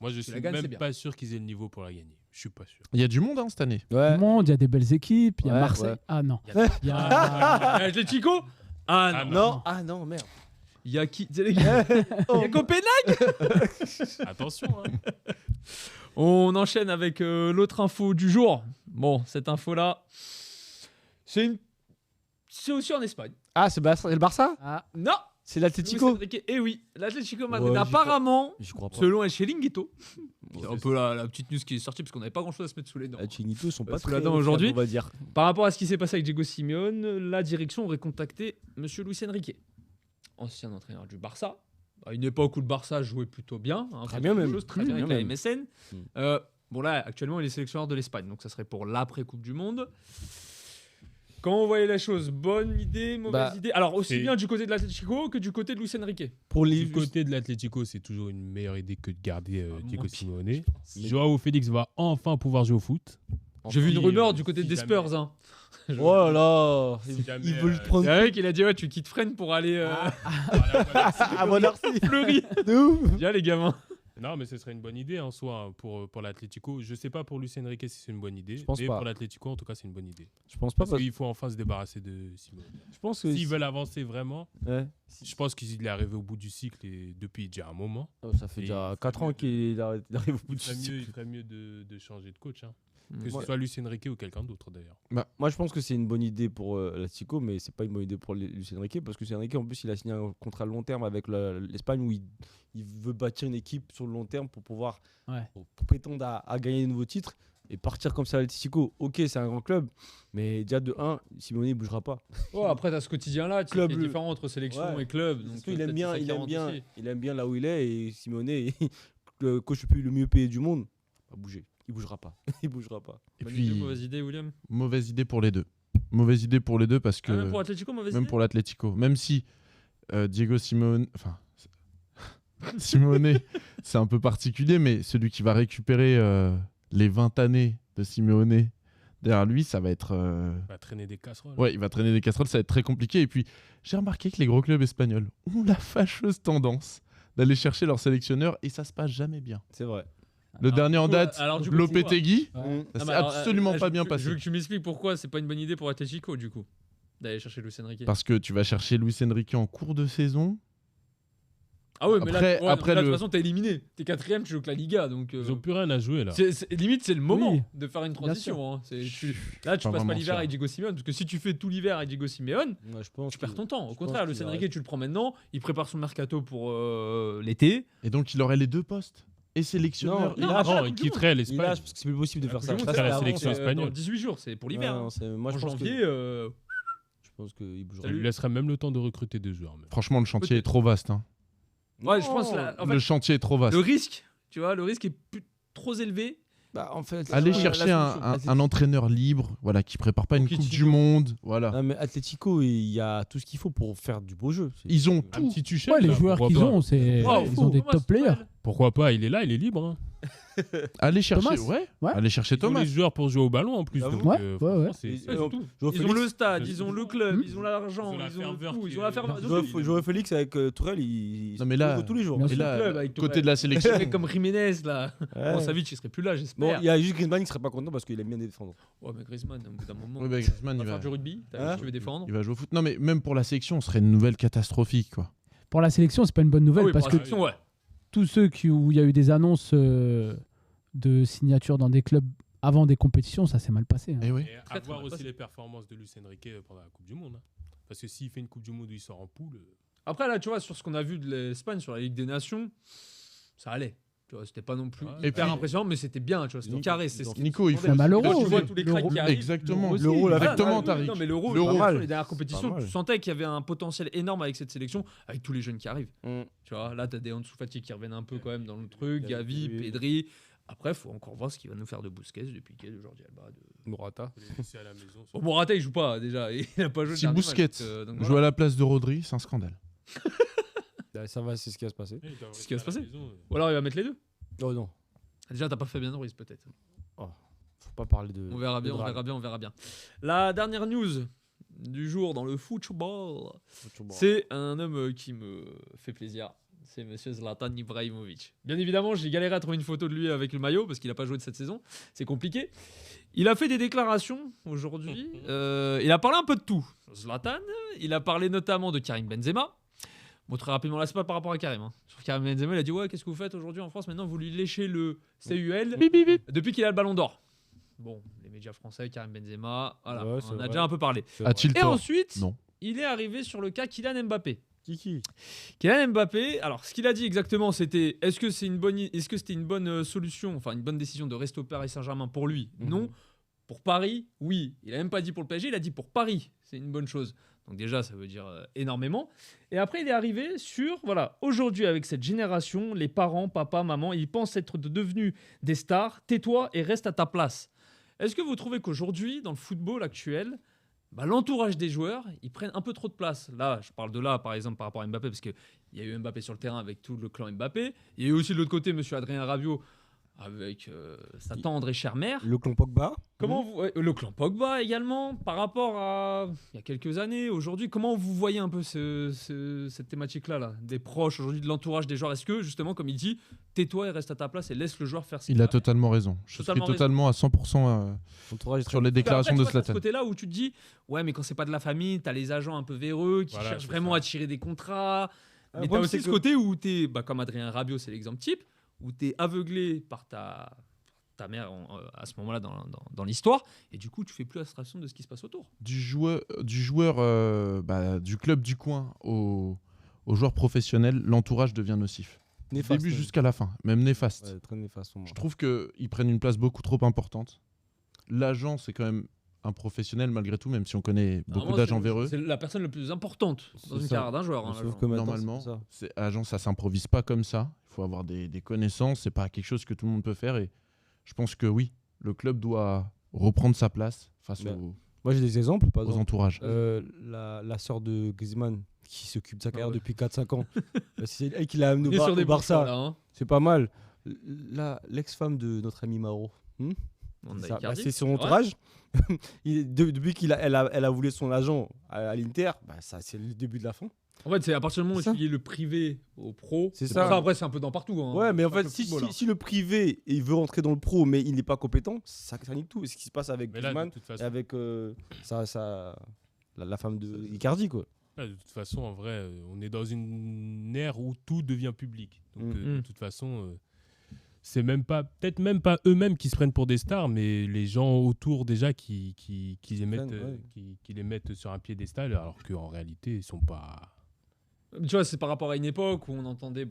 Moi, je Tu suis la gagnes, c'est même bien. pas sûr qu'ils aient le niveau pour la gagner. Je suis pas sûr. Il y a du monde cette année. Ouais. Le monde, il y a des belles équipes, il y a Ouais, Marseille. ouais. Ah non. Il y a- Il y a... Atletico. Ah non. Non, ah non, merde. Il y a qui Il y a Copenhague. Attention, hein. On enchaîne avec l'autre info du jour. Bon, cette info-là, c'est aussi en Espagne. Ah, c'est le Barça Ah, Non. C'est l'Atlético Eh oui, l'Atlético Madrid. Ouais, j'y crois. Apparemment, Je crois pas. selon El Chiringuito, c'est Ouais, un peu la petite news qui est sortie parce qu'on n'avait pas grand-chose à se mettre sous les dents. Les Chignito sont pas Sous très la dent aujourd'hui. on va dire. Par rapport à ce qui s'est passé avec Diego Simeone, la direction aurait contacté Monsieur Luis Enrique, ancien entraîneur du Barça, à une époque où le Barça jouait plutôt bien, hein, Très fait bien quelque même. chose, très Très bien bien avec la même. MSN. Mm. Bon là, actuellement, il est sélectionneur de l'Espagne, donc ça serait pour l'après Coupe du Monde. Quand on voyait la chose, bonne idée, mauvaise Bah, idée. Alors aussi c'est- bien du côté de l'Atlético que du côté de Luis Enrique. Pour les Du côté de l'Atlético, c'est toujours une meilleure idée que de garder Diego moins Simeone. Mais- Joao Félix va enfin pouvoir jouer au foot. J'ai vu une Si, rumeur du côté si des jamais- Spurs. Hein. Oh là là, Si ils jamais, veulent euh, prendre C'est vrai qu'il a dit ouais, tu quittes Fresnes pour aller à Monarcy. Fleury. De ouf. Viens les gamins. Non, mais ce serait une bonne idée en soi hein, pour l'Atlético. Je sais pas pour Luis Enrique si c'est une bonne idée. Je pense mais pas. pour l'Atlético, en tout cas, c'est une bonne idée. Je pense pas Parce parce qu'il faut enfin se débarrasser de Simeone. je pense que S'ils veulent avancer vraiment, Ouais. je pense qu'il est arrivé au bout du cycle et depuis déjà un moment. Oh, ça fait Et déjà il 4 ferait ans mieux de- qu'il arrive au bout Il du ferait mieux, il cycle. ferait mieux de changer de coach. Hein. Que Ouais. ce soit Luis Enrique ou quelqu'un d'autre d'ailleurs. Moi, je pense que c'est une bonne idée pour l'Atlético, mais c'est pas une bonne idée pour Luis Enrique parce que Luis Enrique, en plus, il a signé un contrat long terme avec l'Espagne où il veut bâtir une équipe sur le long terme pour pouvoir ouais. pour prétendre à gagner de nouveaux titres et partir comme ça à l'Atlético. Ok, c'est un grand club, mais déjà de 1, Simeone il bougera pas. Oh, après, t'as ce quotidien-là qui Club est le- différent entre sélection Ouais. et club. Parce Donc qu'il peut-être aime bien, c'est ça il qui aime rentre bien, aussi. il aime bien là où il est et Simeone, le coach le mieux payé du monde, va bouger. Il bougera pas. Il bougera pas. Et Bonne puis, idée, mauvaise idée, William. mauvaise idée pour les deux. Mauvaise idée pour les deux parce que. Ah, même pour Atlético, mauvaise Même idée. pour l'Atlético. Même si Diego Simeone. Enfin. Simeone, c'est un peu particulier, mais celui qui va récupérer les 20 années de Simeone derrière lui, ça va être. Il va traîner des casseroles. Ouais, il va traîner des casseroles, ça va être très compliqué. Et puis, j'ai remarqué que les gros clubs espagnols ont la fâcheuse tendance d'aller chercher leur sélectionneur et ça se passe jamais bien. C'est vrai. Le dernier en du coup, date, alors, du coup, Lopetegui, Ouais. Mm. ça Ah, s'est mais alors, absolument là, pas bien je passé. veux que tu m'expliques pourquoi c'est pas une bonne idée pour Atlético, du coup, d'aller chercher Luis Enrique. Parce que tu vas chercher Luis Enrique en cours de saison. Ah ouais, mais là, Après- ouais, après là, de le- toute façon, t'es éliminé. T'es 4ème, tu joues que la Liga. Donc, Ils n'ont plus rien à jouer là. limite, c'est le moment Oui. de faire une Bien transition. Hein. Là, tu pas passes pas vraiment l'hiver sûr. avec Diego Simeone. Parce que si tu fais tout l'hiver avec Diego Simeone, Moi, je pense tu perds que- ton temps. Au je contraire, pense Luis qu'il va Enrique, tu le prends maintenant. Il prépare son mercato pour l'été. Et donc, il aurait les deux postes. Et sélectionneur. Non, et- il lâche. Non, la il Coupe du quitterait Il l'Espagne. lâche parce que c'est plus possible de faire ça. Coupe du Ça, Monde, c'est c'est la avant, sélection ça. espagnole. Dans 18 jours, c'est pour l'hiver. Ouais, hein. non, moi, En je pense janvier, que je pense qu'il bougera. Ça lui laisserait même le temps de recruter des joueurs. même. Franchement, le chantier Peut-être. est trop vaste. hein. ouais, je pense là, en fait, Le chantier est trop vaste. le risque, tu vois, le risque est trop élevé. Bah, en fait, Aller la chercher solution, un entraîneur libre, voilà, qui prépare pas une Pochettino. Coupe du Monde, voilà. Non, mais Atlético, il y a tout ce qu'il faut pour faire du beau jeu. Ils ont Un tout. petit Tuchel. Ouais, les là, joueurs pourquoi qu'ils pas. ont, c'est Wow, ils fou, ont des Thomas top players. Tuchel. Pourquoi pas Il est là, il est libre. hein. Aller chercher, Thomas. ouais, Ouais. aller chercher Ils ont Thomas. les joueurs pour jouer au ballon en plus. J'avoue. donc, Ouais, franchement, ouais. c'est- Et- c'est- Ouais, surtout. Joao Ils ont Félix. le stade, ils ont le club, ils ont l'argent, Ils ont la ils ont ferveur tout, qui ils ont la est- ferveur. Joao Félix avec Tourelle, il Non, mais là- joue tous les jours. Bien Et sûr. là, Club avec côté Tourelle. de la sélection, Un mec comme Jiménez là. Ouais. Bon, Savic, il serait plus là, Bon, j'espère. il y a juste Griezmann qui serait pas content parce qu'il aime bien défendre. Ouais, mais Griezmann, au bout d'un moment, ouais, bah, Griezmann, il il va va, faire du rugby, Hein tu veux défendre. il va jouer au foot. Non, mais même pour la sélection, ce serait une nouvelle catastrophique, quoi. Pour la sélection, c'est pas une bonne nouvelle Ah oui, parce pour que la sélection, ouais. tous ceux où il y a eu des annonces de signature dans des clubs avant des compétitions, ça s'est mal passé. Hein. Et oui. Et à Très, très voir mal aussi passé. les performances de Luis Enrique pendant la Coupe du Monde. Hein. Parce que s'il fait une Coupe du Monde où il sort en poule, Après, là, tu vois, sur ce qu'on a vu de l'Espagne, sur la Ligue des Nations, ça allait. Tu vois, c'était pas non plus Ouais. hyper Et puis- impressionnant, mais c'était bien, tu vois, c'était Nico, carré. C'est ce qui- Nico, il faut. Même à l'Euro, Quand tu vois le- tous les cracks qui arrivent. Exactement. aussi, L'Euro, voilà, exactement, oui, Tariq. Non, mais l'Euro, L'Euro. sur Pas mal. les dernières compétitions, Pas mal. tu sentais qu'il y avait un potentiel énorme avec cette sélection, avec tous les jeunes qui arrivent. Mm. Tu vois, là, t'as des Ansu Fati qui reviennent un peu quand même dans le truc, Gavi, Gavi. Pedri. Après, faut encore voir ce qu'il va nous faire de Busquets, de Piqué, de Jordi Alba. Morata. il faut les laisser à la maison. Bon, Morata, il joue pas déjà. Il a pas joué le Si dernier Busquets match, donc joue voilà. à la place de Rodri, c'est un scandale. Ça va, c'est ce qui va se passer. Ce qui va se passer. Ou alors il va mettre les deux. Oh non, Déjà, t'as pas Fabien Ruiz peut-être. faut pas parler de. On verra bien, de on drame. verra bien, on verra bien. La dernière news du jour dans le football, Bon. c'est un homme qui me fait plaisir. C'est monsieur Zlatan Ibrahimovic. Bien évidemment, j'ai galéré à trouver une photo de lui avec le maillot parce qu'il n'a pas joué de cette saison. C'est compliqué. Il a fait des déclarations aujourd'hui. Il a parlé un peu de tout. Zlatan, il a parlé notamment de Karim Benzema. Bon, très rapidement, là, c'est pas par rapport à Karim. Hein. Sur Karim Benzema, il a dit ouais, qu'est-ce que vous faites aujourd'hui en France? Maintenant, vous lui léchez le CUL depuis qu'il a le ballon d'or. Bon, les médias français, Karim Benzema, voilà, Ouais, c'est on en a vrai. déjà un peu parlé. C'est vrai. A-t-il Et tort ensuite, Non. il est arrivé sur le cas Kylian Mbappé. Kiki. Kylian Mbappé, alors ce qu'il a dit exactement, c'était est-ce que c'était une bonne solution, enfin une bonne décision de rester au Paris Saint-Germain pour lui? Mhm. Non. Pour Paris, oui. Il a même pas dit pour le PSG, il a dit pour Paris. C'est une bonne chose. Donc déjà, ça veut dire énormément. Et après, il est arrivé sur, voilà, aujourd'hui avec cette génération, les parents, papa, maman, ils pensent être devenus des stars. Tais-toi et reste à ta place. Est-ce que vous trouvez qu'aujourd'hui, dans le football actuel, l'entourage des joueurs, ils prennent un peu trop de place? Là, je parle de là, par exemple, par rapport à Mbappé, parce qu'il y a eu Mbappé sur le terrain avec tout le clan Mbappé. Il y a eu aussi de l'autre côté, monsieur Adrien Rabiot, avec sa tendre et chère mère. Le clan Pogba. Comment vous, ouais, le clan Pogba également, par rapport à il y a quelques années, aujourd'hui, comment vous voyez un peu cette thématique-là, là, des proches aujourd'hui, de l'entourage des joueurs? Est-ce que, justement, comme il dit, tais-toi et reste à ta place et laisse le joueur faire ce qu'il Il a fait? totalement raison. Je suis Totalement totalement à 100% Entourage sur les Après, déclarations tu de vois, t'as ce Zlatan. côté-là où tu te dis, ouais, mais quand c'est pas de la famille, t'as les agents un peu véreux qui Voilà, cherchent c'est vraiment ça. à tirer des contrats. Le Mais t'as problème, aussi c'est ce que- côté où t'es, comme Adrien Rabiot, c'est l'exemple type, où t'es aveuglé par ta mère à ce moment-là dans l'histoire, et du coup, tu fais plus abstraction de ce qui se passe autour. Du joueur du club du coin au joueur professionnel, l'entourage devient nocif. Du Néfaste. début jusqu'à la fin, même néfaste. Ouais, très néfaste. pour moi. Je trouve qu'ils prennent une place beaucoup trop importante. L'agent, c'est quand même un professionnel malgré tout, même si on connaît beaucoup Normalement, d'agents c'est- véreux. C'est la personne la plus importante dans C'est une ça. carrière d'un joueur. hein, Sauf l'agent. que maintenant, Normalement, c'est ça. agent, ça s'improvise pas comme ça. Il faut avoir des connaissances. C'est pas quelque chose que tout le monde peut faire. Et je pense que oui, le club doit reprendre sa place face Ben, aux, Moi, j'ai des exemples, par aux exemple. entourages. La sœur de Griezmann, qui s'occupe de sa carrière ouais. depuis 4-5 ans. C'est elle qui l'a amené Il est sur des au Barça. bourses, là, hein. C'est pas mal. L'ex-femme de notre ami Maro. On a Ça, Icardi, c'est son vrai. entourage. Depuis elle a voulu son agent à l'Inter, ça c'est le début de la fin. En fait, c'est à partir du moment où C'est ça. tu lies le privé au pro. C'est pour ça. Après, c'est un peu dans partout. hein. Ouais, mais en Pas fait, que le football, hein. si le privé il veut rentrer dans le pro, mais il n'est pas compétent, ça nique tout. Et ce qui se passe avec Mais là, Griezmann de toute et façon, avec la femme de Icardi, quoi. en vrai, on est dans une ère où tout devient public. Donc, de toute façon, c'est peut-être même pas eux-mêmes qui se prennent pour des stars, mais les gens autour déjà qui les mettent, ouais. qui les mettent sur un piédestal, alors qu'en réalité, ils sont pas. Tu vois, c'est par rapport à une époque où on entendait,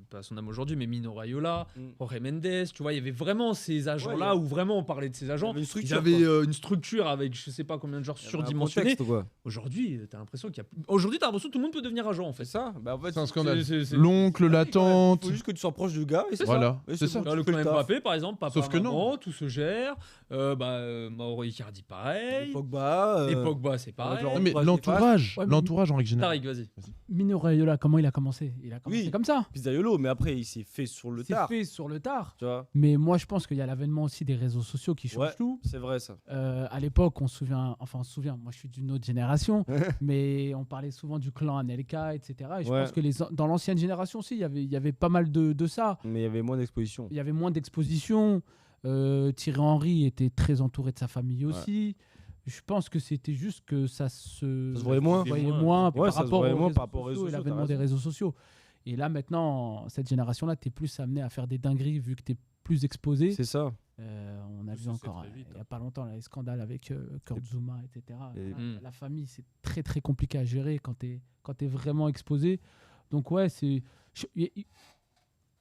pas son âme aujourd'hui, mais Mino Raiola, Jorge Mendes, tu vois, il y avait vraiment ces agents-là Ouais, où vraiment on parlait de ces agents. Il y avait une Ils structure, avaient quoi. une structure avec je sais pas combien de joueurs Il y avait un surdimensionnés. contexte, quoi. Aujourd'hui, t'as l'impression qu'il y a. Aujourd'hui, t'as l'impression que tout le monde peut devenir agent en fait. C'est ça. Bah, en fait, C'est un c'est- scandale. c'est- L'oncle, la Il tante. faut juste que tu sois proche du gars. Et c'est Voilà, ça. Et c'est ça. bon, Là, le tu fais clan taf. Mbappé, par exemple, papa, Sauf que non. maman, tout se gère. Mauro Icardi, pareil. Pogba. Et Pogba, c'est pareil. Laurent- Non, mais Entourage l'entourage, Ouais, mais- l'entourage en règle générale. Tariq, vas-y. Mino Raiola, comment il a commencé? Il a commencé Oui. comme ça. Pizzaiolo, mais après il s'est fait sur le C'est tard. fait sur le tard. Tu vois. Mais moi, je pense qu'il y a l'avènement aussi des réseaux sociaux qui changent Ouais. tout. C'est vrai ça. À l'époque, on se souvient, moi je suis d'une autre génération, mais on parlait souvent du clan Anelka, etc. Et je Ouais. pense que dans l'ancienne génération aussi, il y avait pas mal de ça. Mais il y avait moins d'exposition. Il y avait moins d'exposition. Thierry Henry était très entouré de sa famille aussi. Je pense que c'était juste que ça se voyait moins. voyait Ouais, moins ouais, par ça se rapport voyait aux moins réseaux par rapport aux réseaux sociaux et sociaux, l'avènement t'as des raison. réseaux sociaux. Et là, maintenant, cette génération-là, tu es plus amené à faire des dingueries vu que tu es plus exposé. C'est ça. On a Tout vu se sait encore très vite, il n'y a pas longtemps là, les scandales avec Kurt Zuma, etc. Et- Voilà, la famille, c'est très très compliqué à gérer quand tu es vraiment exposé. Donc ouais, il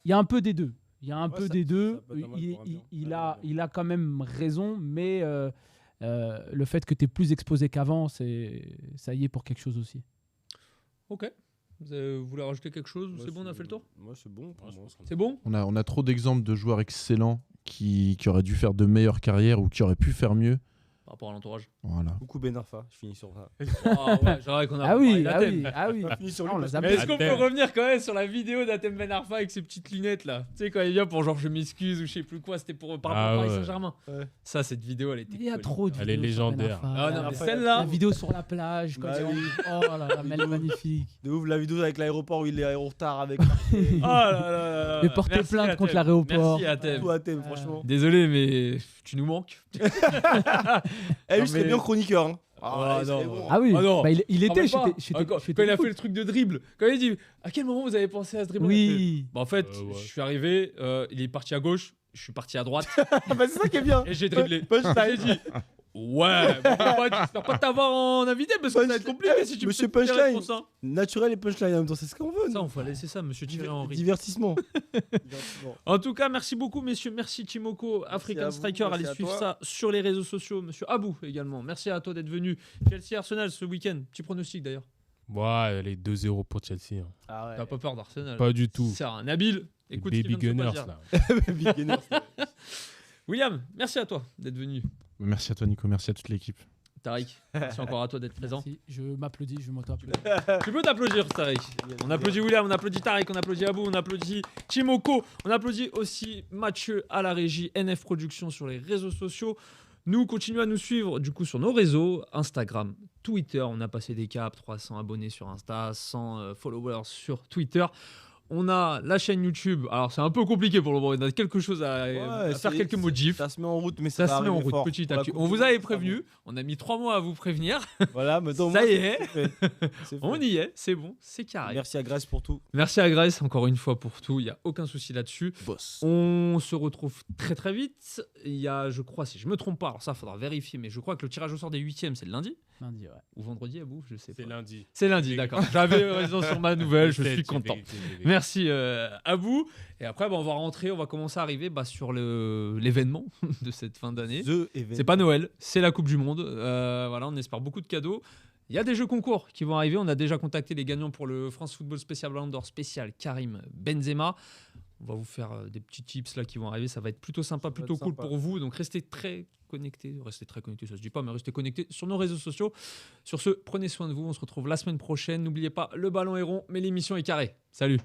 y a un peu des deux. Il y a un Ouais, peu ça- des deux. ça peut être un mal pour un bien. Il a quand même raison, mais le fait que tu es plus exposé qu'avant, ça y est pour quelque chose aussi. Ok. Vous voulez rajouter quelque chose ou c'est bon, on a fait le tour? Moi, c'est bon. pour Ouais, je moi. pense qu'on- C'est bon? On a trop d'exemples de joueurs excellents qui auraient dû faire de meilleures carrières ou qui auraient pu faire mieux. Par rapport à l'entourage. Voilà. Coucou Ben Arfa, je finis sur ça. Ah ouais, c'est vrai qu'on a Ah pas oui, parlé ah d'Athème. oui, ah oui. On finit sur Ah, lui on parce l'a que- Mais est-ce qu'on Athème. peut revenir quand même sur la vidéo d'Athème Ben Arfa avec ses petites lunettes là? Tu sais, quand il vient pour genre je m'excuse ou je sais plus quoi, c'était pour par rapport Ah à Paris ouais. Saint-Germain. Ouais. Ça, cette vidéo, elle était. Il y a folie. trop de Elle est vidéos sur Ben légendaire. Arfa. Ah non, mais Après, celle-là. La vidéo sur la plage, quand Bah il est en- oui. oh là là, mais elle est magnifique. De ouf, la vidéo avec l'aéroport où il est en retard avec. Oh là là là là. Mais porter Merci, plainte Athème. contre l'aéroport. Merci Athème. Tout à thème, franchement. Désolé, mais tu nous manques. Eh, Non, lui, serait mais- bien chroniqueur. Hein. Ah, il serait non. bon. Ah oui, Ah non. bah, il était Rappelle pas. j'étais- Quand j'étais il a cool. fait le truc de dribble, quand il dit à quel moment vous avez pensé à ce dribble? Oui. Bah, en fait, Ouais. je suis arrivé, il est parti à gauche, je suis parti à droite Ah bah, c'est ça qui est bien. et j'ai dribblé. Punchline. J'ai dit ouais, bon, j'espère pas t'avoir en invité parce que ça va être compliqué si tu Monsieur me fais des Punchline. réponses, hein. Naturel et punchline en même temps, c'est ce qu'on veut. Ça, nous. on va laisser ça, monsieur Thierry Henry. Divertissement. Divertissement. En tout cas, merci beaucoup, messieurs. Merci Timoko, à African vous, Striker. merci Allez à suivre toi. ça sur les réseaux sociaux. Monsieur Abou également. Merci à toi d'être venu. Chelsea Arsenal ce week-end. Petit pronostic d'ailleurs. Ouais, les 2-0 pour Chelsea. hein. Ah ouais. T'as pas peur d'Arsenal? Pas du tout. C'est un Nabil. Les Écoute ce qu'il Baby vient de se Gunners, passer. là. Big Gunners. William, merci à toi d'être venu. Merci à toi, Nico. Merci à toute l'équipe. Tariq, merci encore à toi d'être présent. Merci. Je m'applaudis, je m'auto-applaudis. Tu peux t'applaudir, Tariq. On applaudit William, on applaudit Tariq, on applaudit Abou, on applaudit Timoko, on applaudit aussi Mathieu à la régie, NF Productions sur les réseaux sociaux. Nous, continuons à nous suivre du coup sur nos réseaux, Instagram, Twitter. On a passé des caps, 300 abonnés sur Insta, 100 followers sur Twitter. On a la chaîne YouTube. Alors, c'est un peu compliqué pour le moment. On a quelque chose à faire, quelques mots de gif. Ça se met en route, mais Ça ça, se va met en arriver route fort. petit Pour à la petit. Coupe On du vous avait Monde, ça va. prévenu. On a mis 3 mois à vous prévenir. Voilà, maintenant Ça moi, y est. c'est fait. C'est fait. On y est. C'est bon. C'est carré. Merci à Grèce pour tout. Merci à Grèce, encore une fois, pour tout. Il n'y a aucun souci là-dessus. Boss. On se retrouve très très vite. Il y a, je crois, si je me trompe pas, alors ça, il faudra vérifier, mais je crois que le tirage au sort des 8e, c'est le lundi Lundi, ouais. ou vendredi à bout, je sais pas. C'est lundi. C'est lundi, d'accord. J'avais raison sur ma nouvelle, je suis Vérité, content. vérité. Merci à vous. Et après, on va rentrer, on va commencer à arriver sur l'événement de cette fin d'année. The Event. C'est pas Noël, c'est la Coupe du Monde. Voilà, on espère beaucoup de cadeaux. Il y a des jeux concours qui vont arriver. On a déjà contacté les gagnants pour le France Football Special Ballon d'Or spécial Karim Benzema. On va vous faire des petits tips là qui vont arriver. Ça va être plutôt sympa, va plutôt être cool sympa. pour vous. Donc restez très connectés. Restez très connectés, ça se dit pas, mais restez connectés sur nos réseaux sociaux. Sur ce, prenez soin de vous. On se retrouve la semaine prochaine. N'oubliez pas, le ballon est rond, mais l'émission est carrée. Salut!